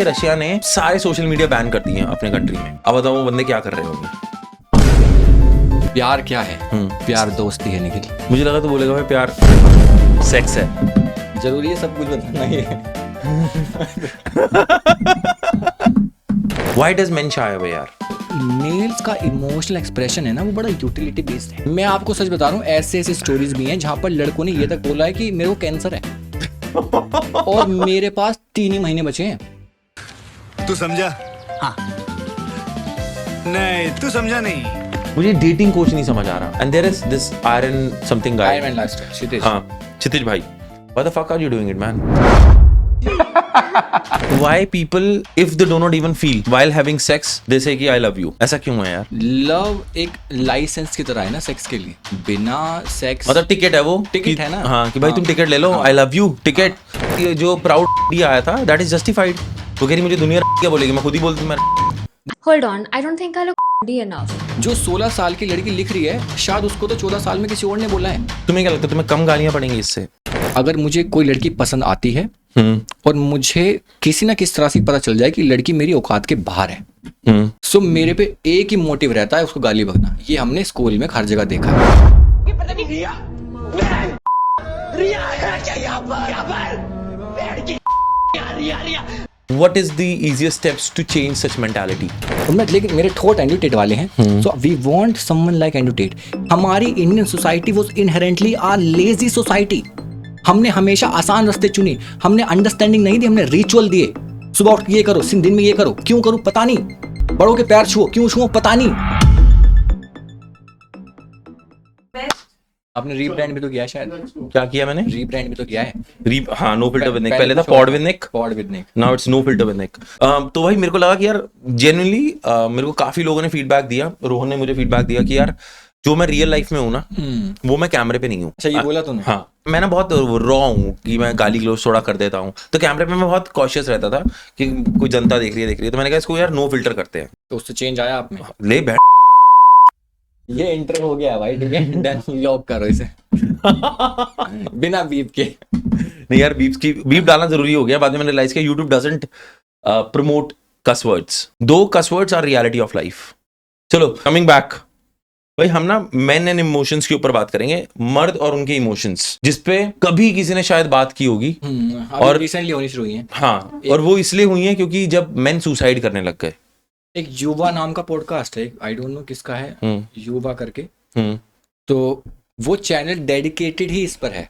Russia ने सारे social media ban कर दिए हैं अपने कंट्री में। अब बताओ वो बंदे क्या कर रहे होंगे। प्यार क्या है? प्यार दोस्ती है निखिल। मुझे लगा तो बोलेगा भाई प्यार सेक्स है। जरूरी है सब कुछ बताना ही है। Why does men shy away यार? मेल्स का इमोशनल एक्सप्रेशन है ना, वो बड़ा यूटिलिटी बेस्ड है। मैं आपको सच बता रहा हूँ, ऐसे ऐसे स्टोरीज भी हैं जहाँ पर लड़कों ने ये तक बोला है कि मेरे को कैंसर है और मेरे पास 3 ही महीने बचे हैं। तू समझा? हाँ। नहीं तू समझा नहीं। मुझे डेटिंग कोच नहीं समझ आ रहा। And there is this Iron something guy. Iron Man lifestyle, क्षितिज। हाँ, क्षितिज भाई। What the fuck are you doing it, man? Why people, if they do not even feel while having sex, they say कि I love you? ऐसा क्यों है यार? Love एक licence की तरह है ना सेक्स के लिए। बिना सेक्स मतलब टिकट है वो, टिकट है ना। हाँ कि भाई तुम टिकट ले लो, I love you टिकट। ये जो प्राउड आया था, that is justified। वो कह रही मुझे दुनिया क्या बोलेगी, मैं खुद ही बोलती हूँ मैं। Hold on, I don't think I look enough. जो 16 साल की लड़की लिख रही है, शायद उसको तो 14 साल में किसी और ने बोला है। तुम्हें क्या लगता है तुम्हें कम गालियां पड़ेंगी इससे? अगर मुझे कोई लड़की पसंद आती है और मुझे किसी ना किस तरह से पता चल जाए कि लड़की मेरी औकात के बाहर है, सो मेरे पे एक ही मोटिव रहता है उसको गाली बकना। ये हमने स्कूल में हर जगह देखा है। What is the easiest steps to change such mentality? लेकिन मेरे थॉट एंड्रू टेट वाले हैं। So we want someone like Andrew Tate. हमारी Indian society was inherently a lazy society. हमने हमेशा आसान रास्ते चुने, हमने अंडरस्टैंडिंग नहीं दी, हमने रिचुअल दिए। सुबह उठ के ये करो, दिन में ये करो, क्यों करो पता नहीं। बड़ों के पैर छुओ, क्यों छुओ पता नहीं। आपने रीब्रांड भी तो किया है शायद। क्या किया मैंने? रीब्रांड भी तो किया है। हाँ, नो फिल्टर विद निक। पहले था pod with Nick, now it's no filter with Nick. तो भाई मेरे को लगा कि यार जेन्युइनली मेरे को काफी लोगों ने फीडबैक दिया। रोहन ने मुझे फीडबैक दिया कि यार जो मैं रियल लाइफ में हूँ ना, वो मैं कैमरे पे नहीं हूँ। अच्छा, ये बोला तूने? हाँ, मैं ना बहुत रॉ हूँ कि मैं गाली ग्लोज थोड़ा कर देता हूँ, तो कैमरे पे मैं बहुत कॉशियस रहता था कि कोई जनता देख रही है। तो मैंने कहा इसको यार नो फिल्टर करते हैं। तो उससे चेंज आया आप में? ले बैठ। ये इंटर हो गया भाई, ठीक है। डन, लॉक करो इसे। बिना बीप के। नहीं यार, बीप डालना जरूरी हो गया। बाद में मैंने रियलाइज किया YouTube doesn't promote cuss words. Though cuss words are reality of life. चलो, कमिंग बैक भाई, हम ना मेन एंड इमोशंस के ऊपर बात करेंगे, मर्द और उनके इमोशंस, जिसपे कभी किसी ने शायद बात की होगी और रिसेंटली होनी शुरू हुई है। हाँ, और वो इसलिए हुई है क्योंकि जब मेन सुसाइड करने लग गए। एक युवा नाम का पॉडकास्ट है, आई डोंट नो किसका है, युवा करके। तो वो चैनल डेडिकेटेड ही इस पर है।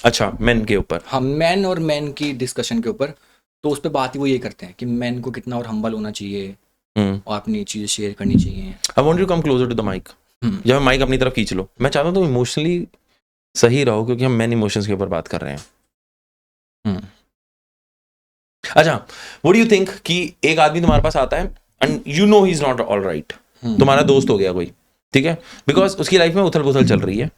अच्छा, मेन के ऊपर? हाँ, मैन और मैन की डिस्कशन के ऊपर। तो उस पर बात ही वो ये करते हैं कि मैन को कितना और हम्बल होना चाहिए और अपनी चीजें शेयर करनी चाहिए। I want you to come closer to the mic. जब माइक अपनी तरफ खींच लो। मैं चाहता हूँ तुम इमोशनली सही रहो क्योंकि हम मेन इमोशंस के ऊपर बात कर रहे हैं। अच्छा, व्हाट डू यू थिंक कि एक आदमी तुम्हारे पास आता है and you know he is not all right, तुम्हारा दोस्त हो गया कोई, ठीक है, बिकॉज उसकी लाइफ में उथल पुथल चल रही है।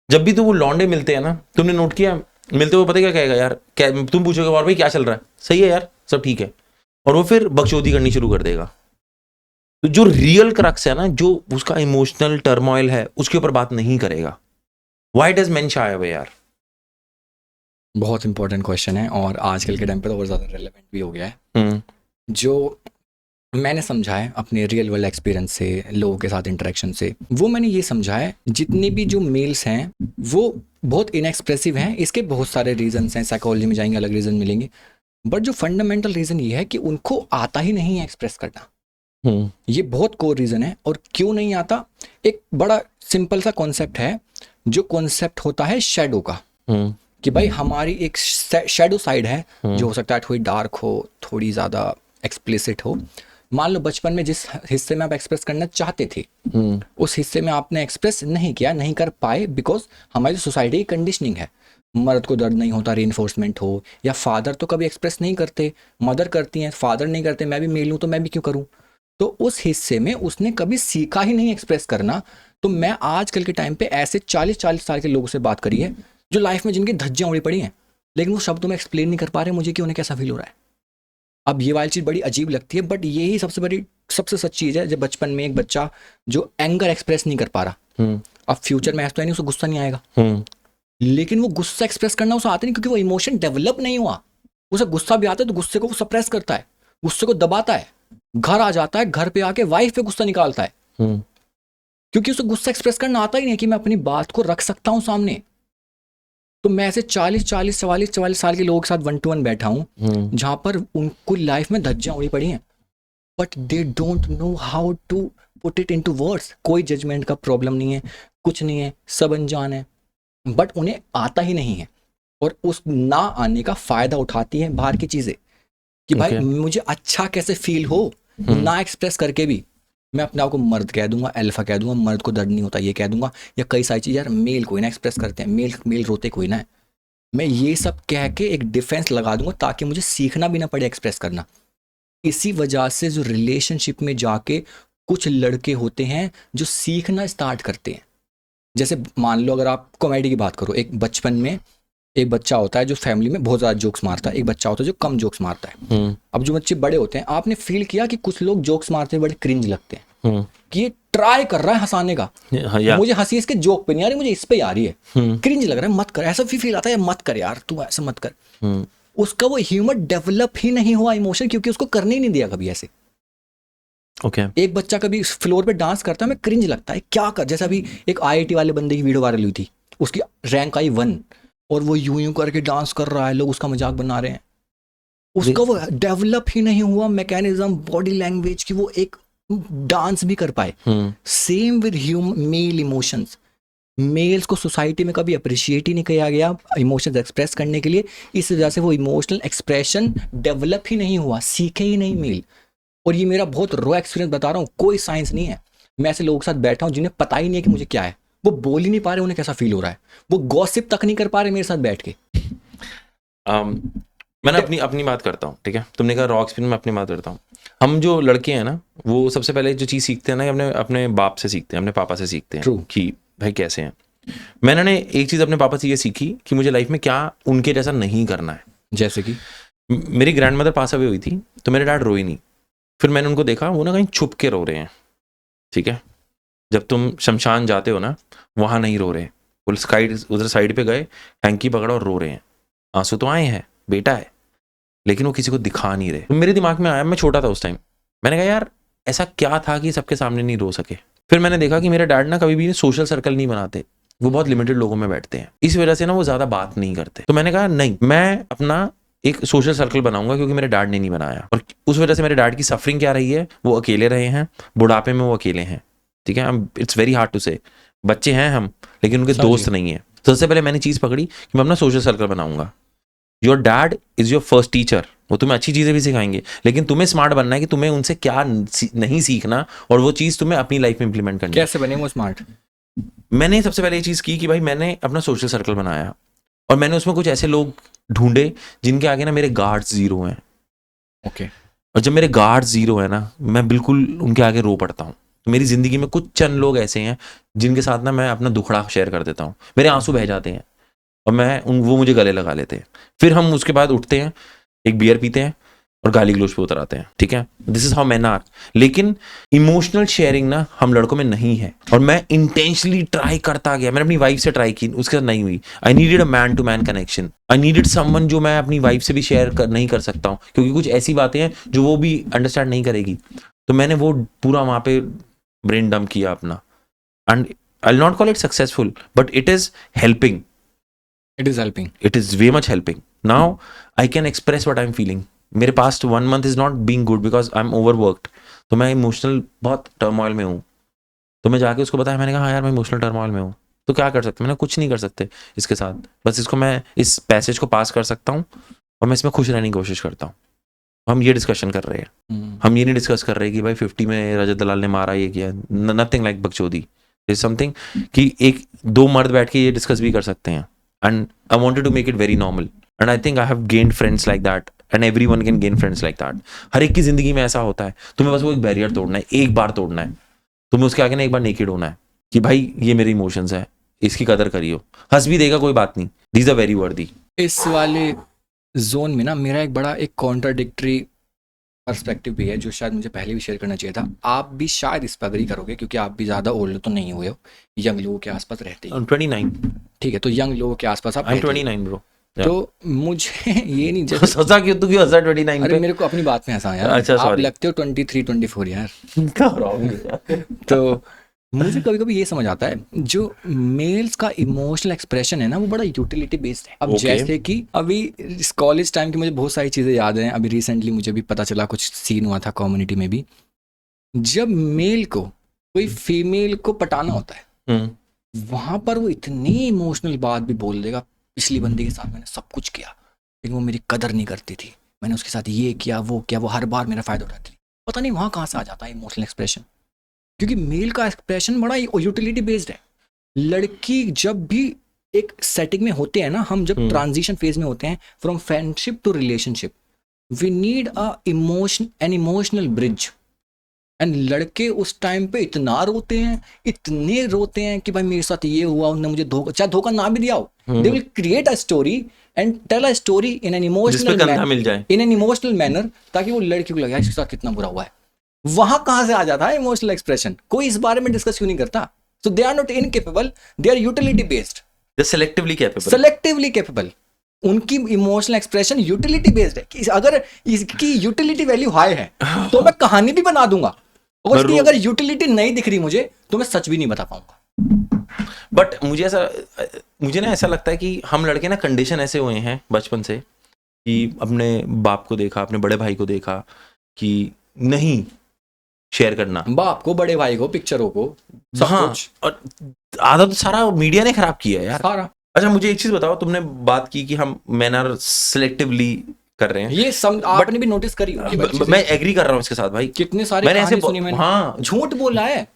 जब भी तो वो लौंडे मिलते हैं ना, तुमने नोट किया, मिलते हुए पता क्या कहेगा यार, क्या तुम पूछोगे और भाई क्या चल रहा है, सही है यार, सब ठीक है, और वो फिर बकचोदी करनी शुरू कर देगा। तो जो रियल क्रक्स है ना, जो उसका इमोशनल टर्मोइल है, उसके ऊपर बात नहीं करेगा। Why does main shy away यार? बहुत इंपॉर्टेंट क्वेश्चन है और आजकल के टाइम पे तो और ज्यादा रेलेवेंट भी हो गया है। जो मैंने समझा है अपने रियल वर्ल्ड एक्सपीरियंस से, लोगों के साथ इंटरेक्शन से, वो मैंने ये समझा है जितने भी जो मेल्स हैं वो बहुत इनएक्सप्रेसिव हैं। इसके बहुत सारे रीजंस हैं, साइकोलॉजी में जाएंगे अलग रीजन मिलेंगे, बट जो फंडामेंटल रीजन ये है कि उनको आता ही नहीं है एक्सप्रेस करना। ये बहुत कोर रीजन है। और क्यों नहीं आता, एक बड़ा सिंपल सा कॉन्सेप्ट है, जो कॉन्सेप्ट होता है शेडो का, कि भाई हमारी एक शेडो साइड है, जो हो सकता है थोड़ी डार्क हो, थोड़ी ज्यादा एक्सप्लिसिट हो। मान लो बचपन में जिस हिस्से में आप एक्सप्रेस करना चाहते थे, उस हिस्से में आपने एक्सप्रेस नहीं किया, नहीं कर पाए, बिकॉज हमारी सोसाइटी की कंडीशनिंग है। मर्द को दर्द नहीं होता, रीइंफोर्समेंट हो, या फादर तो कभी एक्सप्रेस नहीं करते, मदर करती हैं, फादर नहीं करते, मैं भी मेल हूं तो मैं भी क्यों करूं। तो उस हिस्से में उसने कभी सीखा ही नहीं एक्सप्रेस करना। तो मैं आजकल के टाइम पे ऐसे 40 साल के लोगों से बात करी है जो लाइफ में जिनकी धज्जियां उड़ी पड़ी हैं, लेकिन वो शब्दों में एक्सप्लेन नहीं कर पा रहे मुझे कि उन्हें कैसा फील हो रहा है। अब ये वाली चीज़ बड़ी अजीब लगती है, बट यही सबसे सच चीज़ है। जब बचपन में एक बच्चा जो एंगर एक्सप्रेस नहीं कर पा रहा, अब फ्यूचर में ऐसा तो नहीं उसको गुस्सा नहीं आएगा, लेकिन वो गुस्सा एक्सप्रेस करना उसे आता नहीं, क्योंकि वो इमोशन डेवलप नहीं हुआ। उसे गुस्सा भी आता है तो गुस्से को वो सप्रेस करता है। गुस्से को दबाता है, घर आ जाता है, घर पे आके वाइफ पे गुस्सा निकालता है, क्योंकि उसे गुस्सा एक्सप्रेस करना आता ही नहीं कि मैं अपनी बात को रख सकता हूं सामने। तो मैं ऐसे 44 साल के लोगों के साथ 1-to-1 बैठा हूं, जहां पर उनको लाइफ में धज्जियां उड़ी पड़ी हैं, but they don't know how to put it into words. कोई जजमेंट का प्रॉब्लम नहीं है, कुछ नहीं है, सब अनजान है, बट उन्हें आता ही नहीं है। और उस ना आने का फायदा उठाती है बाहर की चीजें, कि भाई मुझे अच्छा कैसे फील हो, ना एक्सप्रेस करके भी मैं अपने आप को मर्द कह दूंगा, अल्फा कह दूंगा, मर्द को दर्द नहीं होता ये कह दूंगा, या कई सारी चीज़। यार मेल कोई ना एक्सप्रेस करते हैं, मेल रोते कोई ना है। मैं ये सब कह के एक डिफेंस लगा दूंगा ताकि मुझे सीखना भी ना पड़े एक्सप्रेस करना। इसी वजह से जो रिलेशनशिप में जाके कुछ लड़के होते हैं जो सीखना स्टार्ट करते हैं। जैसे मान लो अगर आप कॉमेडी की बात करो, एक बचपन में एक बच्चा होता है जो फैमिली में बहुत ज़्यादा जोक्स मारता है, एक बच्चा होता है जो कम जोक्स मारता है। अब जो बच्चे बड़े होते हैं, आपने फील किया कि कुछ लोग जोक्स मारते हैं बड़े क्रिंज लगते हैं, कि ये ट्राई कर रहा है हंसाने का, मुझे हंसी इसके जोक पे नहीं आ रही, मुझे इस पे आ रही है, क्रिंज लग रहा है, मत कर। ऐसा भी फील आता है, मत कर यार, तू ऐसा मत कर। उसका वो ह्यूमर डेवलप ही नहीं हुआ इमोशन, क्योंकि उसको करने ही नहीं दिया कभी ऐसे। एक बच्चा कभी फ्लोर पे डांस करता है, मैं क्रिंज लगता है, क्या कर। जैसे अभी एक IIT वाले बंदे की वीडियो वायरल हुई थी, उसकी रैंक आई 1 और वो यूं करके डांस कर रहा है, लोग उसका मजाक बना रहे हैं। उसका वो डेवलप ही नहीं हुआ मैकेनिज्म, बॉडी लैंग्वेज की, वो एक डांस भी कर पाए। Same with male emotions. Males को सोसाइटी में कभी अप्रिशिएट ही नहीं किया गया इमोशंस एक्सप्रेस करने के लिए, इस वजह से वो इमोशनल एक्सप्रेशन डेवलप ही नहीं हुआ, सीखे ही नहीं मेल। और ये मेरा बहुत रॉ एक्सपीरियंस बता रहा हूँ, कोई साइंस नहीं है। मैं ऐसे लोगों के साथ बैठा हूँ जिन्हें पता ही नहीं है कि मुझे क्या है, वो बोल ही नहीं पा रहे उन्हें कैसा फील हो रहा है, वो गॉसिप तक नहीं कर पा रहे मेरे साथ बैठ के। मैंने अपनी बात करता हूँ, ठीक है, तुमने कहा रॉ एक्सपीरियंस, मैं अपनी बात करता हूँ। हम जो लड़के हैं ना, वो सबसे पहले जो चीज़ सीखते हैं ना, अपने बाप से सीखते हैं, अपने पापा से सीखते हैं कि भाई कैसे हैं। मैंने एक चीज़ अपने पापा से ये सीखी कि मुझे लाइफ में क्या उनके जैसा नहीं करना है। जैसे कि मेरी ग्रैंड मदर पास अवे हुई थी, तो मेरे डैड रोए नहीं। फिर मैंने उनको देखा, वो ना कहीं छुप के रो रहे हैं, ठीक है। जब तुम शमशान जाते हो ना, वहाँ नहीं रो रहे, वो उधर साइड पे गए, हैंकी पकड़ा और रो रहे हैं। आंसू तो आए हैं, बेटा है, लेकिन वो किसी को दिखा नहीं रहे। तो मेरे दिमाग में आया, मैं छोटा था उस टाइम, मैंने कहा यार ऐसा क्या था कि सबके सामने नहीं रो सके। फिर मैंने देखा कि मेरे डैड ना कभी भी सोशल सर्कल नहीं बनाते, वो बहुत लिमिटेड लोगों में बैठते हैं, इस वजह से ना वो ज़्यादा बात नहीं करते। तो मैंने कहा नहीं, मैं अपना एक सोशल सर्कल बनाऊंगा, क्योंकि मेरे डैड ने नहीं बनाया। और उस वजह से मेरे डैड की सफरिंग क्या रही है, वो अकेले रहे हैं, बुढ़ापे में वो अकेले हैं, ठीक है। इट्स वेरी हार्ड टू से, बच्चे हैं हम, लेकिन उनके दोस्त नहीं है। तो सबसे पहले मैंने चीज़ पकड़ी कि मैं अपना सोशल सर्कल बनाऊंगा। Your dad is your first teacher, वो तुम्हें अच्छी चीज़ें भी सिखाएंगे, लेकिन तुम्हें स्मार्ट बनना है कि तुम्हें उनसे क्या नहीं सीखना, और वो चीज़ तुम्हें अपनी लाइफ में इंप्लीमेंट करनी। कैसे बने वो स्मार्ट? मैंने सबसे पहले ये चीज़ की कि भाई मैंने अपना सोशल सर्कल बनाया, और मैंने उसमें कुछ ऐसे लोग ढूंढे जिनके आगे ना मेरे गार्ड्स जीरो हैं। ओके। और जब मेरे गार्ड्स जीरो है ना, मैं बिल्कुल उनके आगे रो पड़ता हूँ। तो मेरी ज़िंदगी में कुछ चंद लोग ऐसे हैं जिनके साथ ना मैं अपना दुखड़ा शेयर कर देता हूँ, मेरे आंसू बह जाते हैं, और वो मुझे गले लगा लेते हैं। फिर हम उसके बाद उठते हैं, एक बियर पीते हैं और गाली गलौज पे उतर आते हैं, ठीक है। This is how man are. लेकिन इमोशनल शेयरिंग ना हम लड़कों में नहीं है, और मैं इंटेंशनली ट्राई करता गया। मैंने अपनी वाइफ से ट्राई की, उसके साथ नहीं हुई। I needed a man to man connection, I needed someone जो मैं अपनी वाइफ से भी शेयर नहीं कर सकता हूँ, क्योंकि कुछ ऐसी बातें हैं जो वो भी अंडरस्टैंड नहीं करेगी। तो मैंने वो पूरा वहाँ पे ब्रेन डंप किया अपना, and I will not call it successful, but it is helping. It is helping. It is way much helping. Now I can express what I'm feeling. मेरे past 1 month is not being good because I'm overworked. तो मैं emotional बहुत turmoil में हूँ। तो मैं जाके उसको बताया, मैंने कहा हाँ यार मैं इमोशनल टर्मोइल में हूँ। तो क्या कर सकते, मैंने कुछ नहीं कर सकते इसके साथ, बस इसको मैं इस पैसेज को पास कर सकता हूँ, और मैं इसमें खुश रहने की कोशिश करता हूँ। हम ये डिस्कशन कर रहे हैं, हम ये नहीं डिस्कस कर रहे कि भाई 50 में रजत दलाल ने मारा, ये किया, नथिंग लाइक बकचोदी। इज समथिंग कि एक दो मर्द बैठ के ये डिस्कस भी कर सकते हैं। And I wanted to make it very normal. And I think I have gained friends like that. And everyone can gain friends like that. हर एक की जिंदगी में ऐसा होता है, तुम्हें बस वो एक बैरियर तोड़ना है, एक बार तोड़ना है। तुम्हें उसके आगे ना एक बार नेकेड होना है कि भाई ये मेरे इमोशंस है, इसकी कदर करियो। हंस भी देगा कोई बात नहीं, these are very worthy. इस वाले जोन में ना मेरा एक कॉन्ट्राडिक्टरी पर्सपेक्टिव भी है, जो शायद मुझे पहले भी शेयर करना चाहिए था। आप भी शायद इस पर अग्री करोगे, क्योंकि आप भी ज़्यादा ओल्ड तो नहीं हुए हो, यंग लोगों के आसपास रहते हैं। 29. ठीक है, तो यंग लोगों के आसपास आप I'm 29 bro. तो मुझे ये नहीं जैसे हंसा क्यों, तू क्यों हंसा 29 अरे पे? मेरे को अपनी बात में हंसा यार। अच्छा, आप sorry. लगते हो 23-24 यार। क्या हो रहा है? तो मुझे कभी कभी ये समझ आता है जो मेल्स का इमोशनल एक्सप्रेशन है ना वो बड़ा यूटिलिटी बेस्ड है। अब Okay. जैसे कि अभी कॉलेज टाइम की मुझे बहुत सारी चीज़ें याद हैं। अभी रिसेंटली मुझे भी पता चला, कुछ सीन हुआ था कम्युनिटी में भी, जब मेल को कोई फीमेल को पटाना होता है वहां पर वो इतनी इमोशनल बात भी बोल देगा, पिछली बंदी के साथ मैंने सब कुछ किया लेकिन वो मेरी कदर नहीं करती थी, मैंने उसके साथ ये किया वो किया, वो हर बार मेरा फायदा उठाती थी। पता नहीं वहाँ कहाँ से आ जाता है इमोशनल एक्सप्रेशन, क्योंकि मेल का एक्सप्रेशन बड़ा यूटिलिटी बेस्ड है। लड़की जब भी एक सेटिंग में होते हैं ना, हम जब ट्रांजिशन फेज में होते हैं from friendship to relationship, we need an emotional bridge. And लड़के उस टाइम पे इतना इतने रोते हैं कि भाई मेरे साथ ये हुआ, उन्होंने मुझे धोखा, चाहे धोखा ना भी दिया हो, they will create a story and tell a story in an emotional manner, ताकि वो लड़की को लगे इसके साथ कितना बुरा हुआ है। वहां कहां से आ जाता है इमोशनल एक्सप्रेशन? कोई इस बारे में डिस्कस क्यों नहीं करता? So they are not incapable, they are utility based, selectively capable. उनकी इमोशनल एक्सप्रेशन यूटिलिटी बेस्ड है कि अगर इसकी यूटिलिटी वैल्यू हाई है तो मैं कहानी भी बना दूंगा, और इसकी अगर यूटिलिटी नहीं दिख रही मुझे तो मैं सच भी नहीं बता पाऊंगा। बट मुझे ना ऐसा लगता है कि हम लड़के ना कंडीशन ऐसे हुए हैं बचपन से कि अपने बाप को देखा, अपने बड़े भाई को देखा कि नहीं शेयर करना, बाप को, बड़े भाई को, पिक्चरों को, सब हाँ, कुछ। और आधा तो सारा मीडिया ने खराब किया है यार सारा। अच्छा मुझे एक चीज बताओ, तुमने बात की कि हम मैन आर सिलेक्टिवली कर रहे हैं, ये आपने भी नोटिस करी होगी। मैं एग्री कर रहा हूँ इसके साथ भाई, कितने सारे मैंने ऐसे सुनी मैंने। हाँ झूठ बोला है।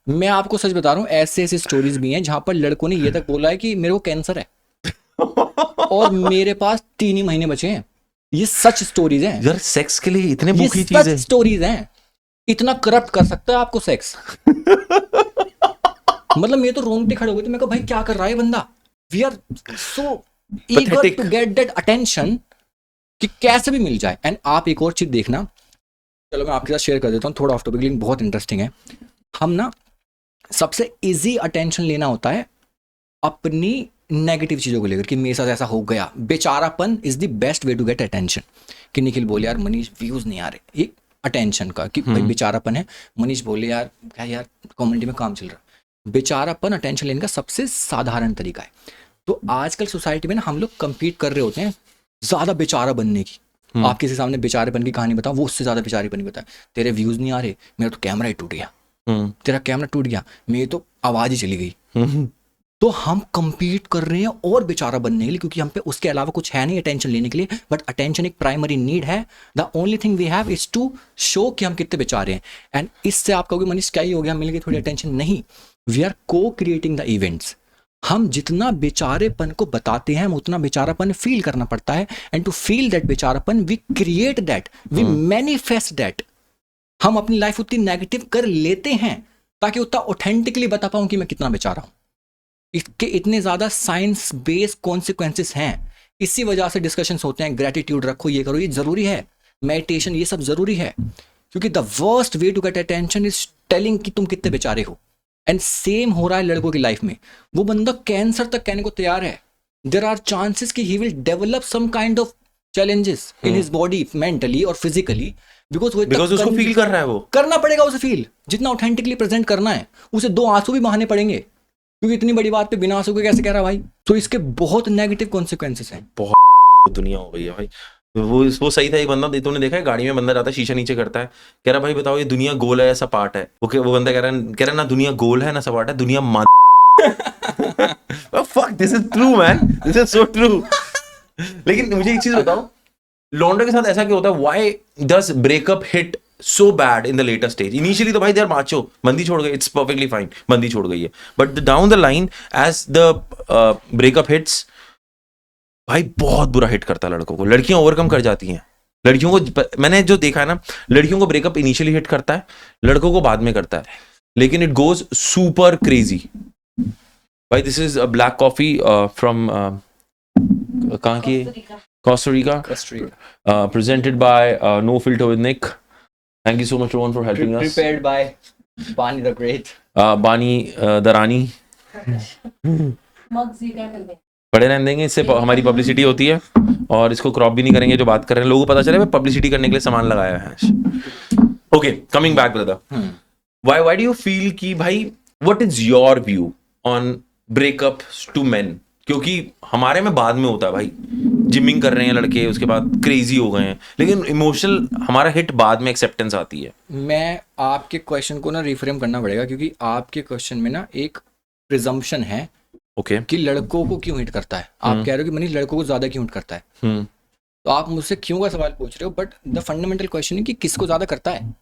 मैं आपको सच बता रहा हूँ, ऐसे स्टोरीज भी हैं जहां पर लड़कों ने ये तक बोला है कि मेरे को कैंसर है और मेरे पास 3 ही महीने बचे हैं। ये सच स्टोरीज हैं यार, सेक्स के लिए इतने ये भूखी चीज है, स्टोरीज हैं। इतना करप्ट कर सकता है आपको सेक्स। मतलब ये तो रोंगटे खड़े हो गए थे, मैं कहा भाई क्या कर रहा है बंदा। We are so eager to get that attention कि कैसे भी मिल जाए। एंड आप एक और चीज देखना, चलो मैं आपके साथ शेयर कर देता हूँ, थोड़ा ऑफ टॉपिक लेकिन बहुत इंटरेस्टिंग है। हम ना सबसे इजी अटेंशन लेना होता है अपनी नेगेटिव चीज़ों को लेकर कि मेरे साथ ऐसा हो गया। बेचारापन is the best way to get attention. कि निखिल बोले यार मनीष व्यूज नहीं आ रहे, ये अटेंशन का कि भाई बेचारापन है। मनीष बोले यार क्या यार कम्युनिटी में काम चल रहा है। बेचारापन अटेंशन लेने का सबसे साधारण तरीका है। तो आजकल सोसाइटी में ना हम लोग कम्पीट कर रहे होते हैं ज़्यादा बेचारा बनने की। आप किसी सामने बेचारेपन की कहानी बताओ, वो उससे ज़्यादा बेचारेपन की बताए। तेरे व्यूज़ नहीं आ रहे, मेरा तो कैमरा ही टूट गया, तेरा कैमरा टूट गया, मेरी तो आवाज़ ही चली गई। तो हम compete कर रहे हैं और बेचारा बनने के लिए, क्योंकि हम पे उसके अलावा कुछ है नहीं अटेंशन लेने के लिए। बट अटेंशन एक प्राइमरी नीड है। The only thing we have is to show कि हम कितने बेचारे हैं। एंड इससे आप कहोगे मनीष क्या ही हो गया, मिल गई थोड़ी अटेंशन। नहीं, वी आर को क्रिएटिंग द इवेंट्स। हम जितना बेचारेपन को बताते हैं हम उतना बेचारापन फील करना पड़ता है। एंड टू फील दैट बेचारापन we create that, we manifest that. हम अपनी लाइफ उतनी नेगेटिव कर लेते हैं ताकि उतना ऑथेंटिकली बता पाऊं कि मैं कितना बेचारा हूं। इसके इतने ज़्यादा साइंस बेस्ड कॉन्सिक्वेंसेस हैं। इसी वजह से डिस्कशंस होते हैं, ग्रेटिट्यूड रखो, ये करो, ये ज़रूरी है, मेडिटेशन ये सब ज़रूरी है। क्योंकि the worst way to get attention is telling कि तुम कितने बेचारे हो। एंड सेम हो रहा है लड़कों की लाइफ में। वो बंदा कैंसर तक कहने को तैयार है। देयर आर चांसेस कि he will develop some kind of challenges in his body, mentally और फिजिकली, बिकॉज उसको फील कर रहा है, वो करना पड़ेगा उसे फील। जितना ऑथेंटिकली प्रेजेंट करना है उसे 2 आंसू भी बहाने पड़ेंगे, क्योंकि इतनी बड़ी बात पे बिना आंसू के कैसे कह रहा भाई। तो इसके बहुत नेगेटिव कॉन्सिक्वेंसेस हैं। बहुत दुनिया हो गई है भाई। वो सही था, एक बंदा तूने देखा है, गाड़ी में बंदा जाता है, शीशा नीचे करता है, कह रहा भाई बताओ ये दुनिया गोल है या सपाट है। वो बंदा कह रहा है ना दुनिया गोल है ना सपाट है, दुनिया fuck this is true man, this is so true. लेकिन मुझे एक चीज बताओ, लौंडे के साथ ऐसा क्यों होता है? Why does breakup hit so bad in the later stage? Initially तो भाई they are macho, बंदी छोड़ गई, it's perfectly fine, बंदी छोड़ गई है, but down the line as the breakup hits, भाई बहुत बुरा हिट करता है लड़कों को। लड़कियां ओवरकम कर जाती हैं। लड़कियों को मैंने जो देखा है ना, लड़कियों को ब्रेकअप इनिशियली हिट करता है, लड़कों को बाद में करता है, लेकिन इट गोज सुपर क्रेजी। भाई this is black coffee from कहाँ की? Costa Rica. Presented by No Filter with Nick. Thank you so much, Rohan, for helping us. Prepared by Bani the Great. Bani the Rani. पड़े रहने देंगे, इससे हमारी publicity होती है और इसको क्रॉप भी नहीं करेंगे जो बात कर रहे हैं, लोगों को पता चले पब्लिसिटी करने के लिए सामान लगाया है। Okay, coming back brother, why do you feel कि भाई what is your view on breakup to men? क्योंकि हमारे में बाद में होता है भाई, जिमिंग कर रहे हैं लड़के, उसके बाद क्रेजी हो गए हैं, लेकिन इमोशनल हमारा हिट बाद में एक्सेप्टेंस आती है। मैं आपके क्वेश्चन को ना रिफ्रेम करना पड़ेगा, क्योंकि आपके क्वेश्चन में ना एक प्रिजम्पशन है ओके कि लड़कों को क्यों हिट करता है। आप कह रहे हो कि मनीष लड़कों को ज्यादा क्यों हिट करता है, तो आप मुझसे क्यों का सवाल पूछ रहे हो, बट द फंडामेंटल क्वेश्चन है कि किसको ज्यादा करता है,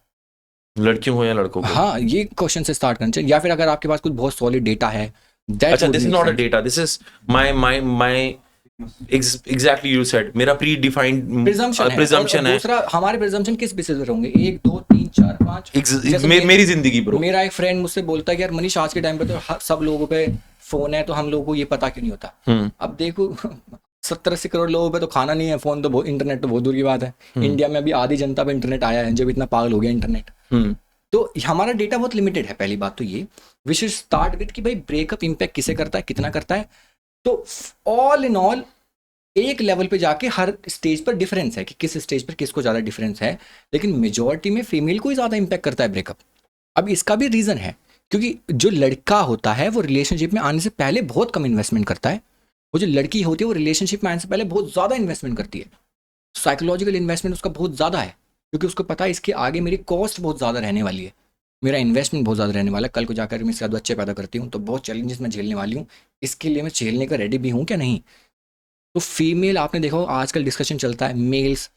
लड़कियों को या लड़कों को? हाँ, ये क्वेश्चन से स्टार्ट करना चाहिए। या फिर अगर आपके पास कुछ बहुत सॉलिड डेटा है, अच्छा, this is not a data, this is my exactly you said, मेरा प्री डिफाइंड प्रिजम्पशन है। दूसरा, हमारे प्रिजम्पशन किस बेसिस पर होंगे? 1 2 3 4 5। मेरी जिंदगी ब्रो, मेरा एक फ्रेंड मुझसे बोलता है कि यार मनीष आज के टाइम पे तो सब लोगों पे फोन है, तो हम लोगों को ये पता क्यों नहीं होता। अब देखो 70-80 करोड़ लोगों पे तो खाना नहीं है, फोन तो इंटरनेट तो बहुत दूर की बात है। इंडिया में अभी आधी जनता पे इंटरनेट आया है, जब इतना पागल हो गया इंटरनेट। तो हमारा डेटा बहुत लिमिटेड है। पहली बात तो ये, वी शुड स्टार्ट विद कि भाई ब्रेकअप इम्पैक्ट किसे करता है, कितना करता है। तो ऑल इन ऑल एक लेवल पे जाके हर स्टेज पर डिफरेंस है कि किस स्टेज पर किसको ज़्यादा डिफरेंस है, लेकिन मेजॉरिटी में फीमेल को ही ज़्यादा इम्पैक्ट करता है ब्रेकअप। अब इसका भी रीज़न है, क्योंकि जो लड़का होता है वो रिलेशनशिप में आने से पहले बहुत कम इन्वेस्टमेंट करता है, वो जो लड़की होती है वो रिलेशनशिप में आने से पहले बहुत ज़्यादा इन्वेस्टमेंट करती है। साइकोलॉजिकल इन्वेस्टमेंट उसका बहुत ज़्यादा है, क्योंकि उसको पता है इसके आगे मेरी कॉस्ट बहुत ज़्यादा रहने वाली है, मेरा इन्वेस्टमेंट बहुत ज़्यादा रहने वाला है। कल को जाकर मैं इसके साथ बच्चे पैदा करती हूँ तो बहुत चैलेंजेस मैं झेलने वाली हूँ, इसके लिए मैं झेलने का रेडी भी हूँ क्या नहीं। तो फीमेल, आपने देखा होगा आजकल डिस्कशन चलता है, मेल्स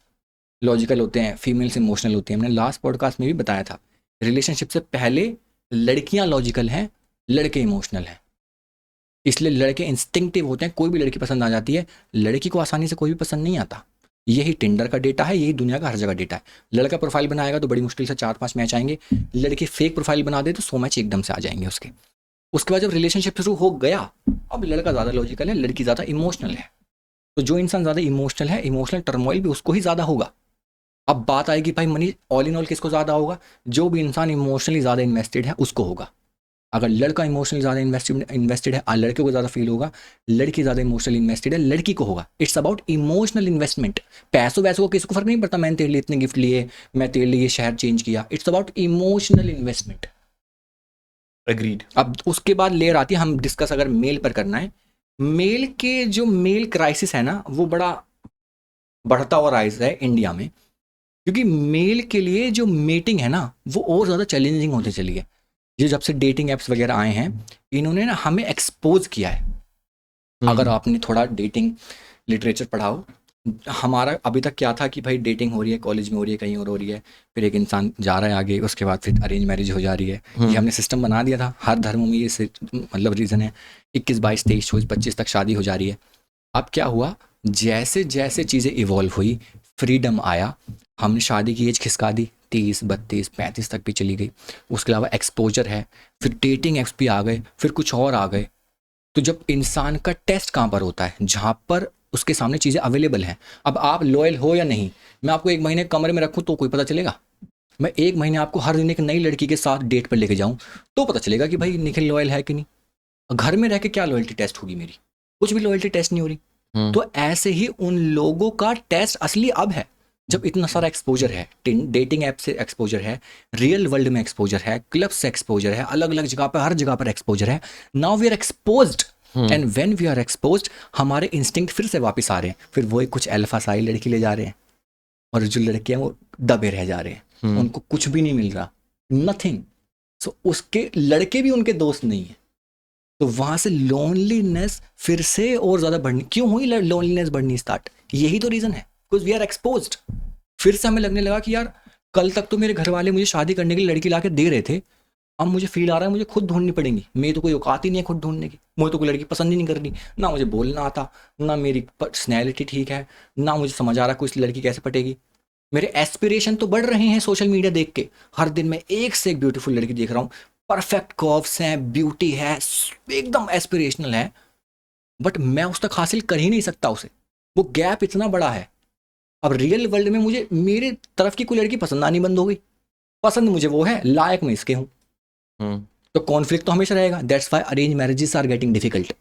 लॉजिकल होते हैं, फीमेल्स इमोशनल होती हैं। हमने लास्ट पॉडकास्ट में भी बताया था, रिलेशनशिप से पहले लड़कियां लॉजिकल हैं, लड़के इमोशनल हैं। इसलिए लड़के इंस्टिंक्टिव होते हैं, कोई भी लड़की पसंद आ जाती है, लड़की को आसानी से कोई भी पसंद नहीं आता। यही टिंडर का डेटा है, यही दुनिया का हर जगह डेटा है। लड़का प्रोफाइल बनाएगा तो बड़ी मुश्किल से 4-5 मैच आएंगे, लड़की फेक प्रोफाइल बना दे तो 100 मैच एकदम से आ जाएंगे उसके बाद जब रिलेशनशिप शुरू हो गया, अब लड़का ज़्यादा लॉजिकल है, लड़की ज़्यादा इमोशनल है। तो जो इंसान ज़्यादा इमोशनल है, इमोशनल टर्मोइल भी उसको ही ज़्यादा होगा। अब बात आएगी भाई मनी, ऑल इन ऑल किसको ज़्यादा होगा? जो भी इंसान इमोशनली ज़्यादा इन्वेस्टेड है उसको होगा। अगर लड़का इमोशनली ज़्यादा इन्वेस्टेड है, लड़के को ज़्यादा फील होगा। लड़की ज़्यादा इमोशनली इन्वेस्टेड है, लड़की को होगा। It's about emotional investment. पैसों वैसों को किसी को फर्क नहीं पड़ता, मैंने तेरे लिए इतने गिफ्ट लिए, मैं तेरे लिए ये शहर चेंज किया। It's about emotional investment. Agreed. अब उसके बाद लेयर आती है, हम डिस्कस अगर मेल पर करना है, मेल के जो मेल क्राइसिस है ना, वो बड़ा बढ़ता हुआ राइज है इंडिया में, क्योंकि मेल के लिए जो मेटिंग है ना वो और ज़्यादा चैलेंजिंग होती चली है। ये जब से डेटिंग एप्स वगैरह आए हैं, इन्होंने ना हमें एक्सपोज किया है। अगर आपने थोड़ा डेटिंग लिटरेचर पढ़ाओ, हमारा अभी तक क्या था कि भाई डेटिंग हो रही है, कॉलेज में हो रही है, कहीं और हो रही है, फिर एक इंसान जा रहा है आगे, उसके बाद फिर अरेंज मैरिज हो जा रही है। ये हमने सिस्टम बना दिया था, हर धर्म में ये मतलब रीज़न है। 21, 22, 23, 24, 25 तक शादी हो जा रही है। अब क्या हुआ, जैसे जैसे चीज़ें इवॉल्व हुई, फ्रीडम आया, हमने शादी की एज खिसका दी, 30, 32, 35 तक भी चली गई। उसके अलावा एक्सपोजर है, फिर डेटिंग एप्स भी आ गए, फिर कुछ और आ गए। तो जब इंसान का टेस्ट कहाँ पर होता है? जहाँ पर उसके सामने चीज़ें अवेलेबल हैं। अब आप लॉयल हो या नहीं, मैं आपको 1 महीने कमरे में रखूँ तो कोई पता चलेगा? मैं 1 महीने आपको हर दिन एक नई लड़की के साथ डेट पर लेके जाऊँ तो पता चलेगा कि भाई निखिल लॉयल है कि नहीं। घर में रह के क्या लॉयल्टी टेस्ट होगी मेरी? कुछ भी लॉयल्टी टेस्ट नहीं हो रही। तो ऐसे ही उन लोगों का टेस्ट असली अब है, जब इतना सारा एक्सपोजर है, डेटिंग ऐप से एक्सपोजर है, रियल वर्ल्ड में एक्सपोजर है, क्लब से एक्सपोजर है, अलग अलग जगह पर, हर जगह पर एक्सपोजर है। Now we are exposed, and when we are exposed, हमारे इंस्टिंक्ट फिर से वापस आ रहे हैं। फिर वो कुछ अल्फा साई लड़की ले जा रहे हैं, और जो लड़के हैं वो दबे रह जा रहे हैं, उनको कुछ भी नहीं मिल रहा, नथिंग। सो उसके लड़के भी उनके दोस्त नहीं है। तो वहां से लोनलीनेस फिर से और ज़्यादा बढ़नी क्यों हुई? लोनलीनेस बढ़नी स्टार्ट, यही तो रीज़न है, बिकॉज वी आर एक्सपोज्ड। फिर से हमें लगने लगा कि यार कल तक तो मेरे घर वाले मुझे शादी करने के लिए लड़की ला के दे रहे थे, अब मुझे फील आ रहा है मुझे खुद ढूंढनी पड़ेगी। मेरी तो कोई औकात ही नहीं है खुद ढूंढने की, मुझे तो कोई लड़की पसंद ही नहीं करनी, ना मुझे बोलना आता, ना मेरी पर्सनैलिटी ठीक है, ना मुझे समझ आ रहा कोई लड़की कैसे पटेगी। मेरे एस्पिरेशन तो बढ़ रहे हैं सोशल मीडिया देख के, हर दिन मैं एक से एक ब्यूटीफुल लड़की देख रहा हूँ, परफेक्ट कर्व्स हैं, ब्यूटी है, एकदम एस्पिरेशनल है, बट मैं उस तक हासिल कर ही नहीं सकता उसे। वो गैप इतना बड़ा है। अब रियल वर्ल्ड में मुझे मेरे तरफ की कोई लड़की पसंद आनी बंद हो गई। पसंद मुझे वो है, लायक मैं इसके हूँ। तो कॉन्फ्लिक्ट तो हमेशा रहेगा। That's why arrange marriages are getting difficult.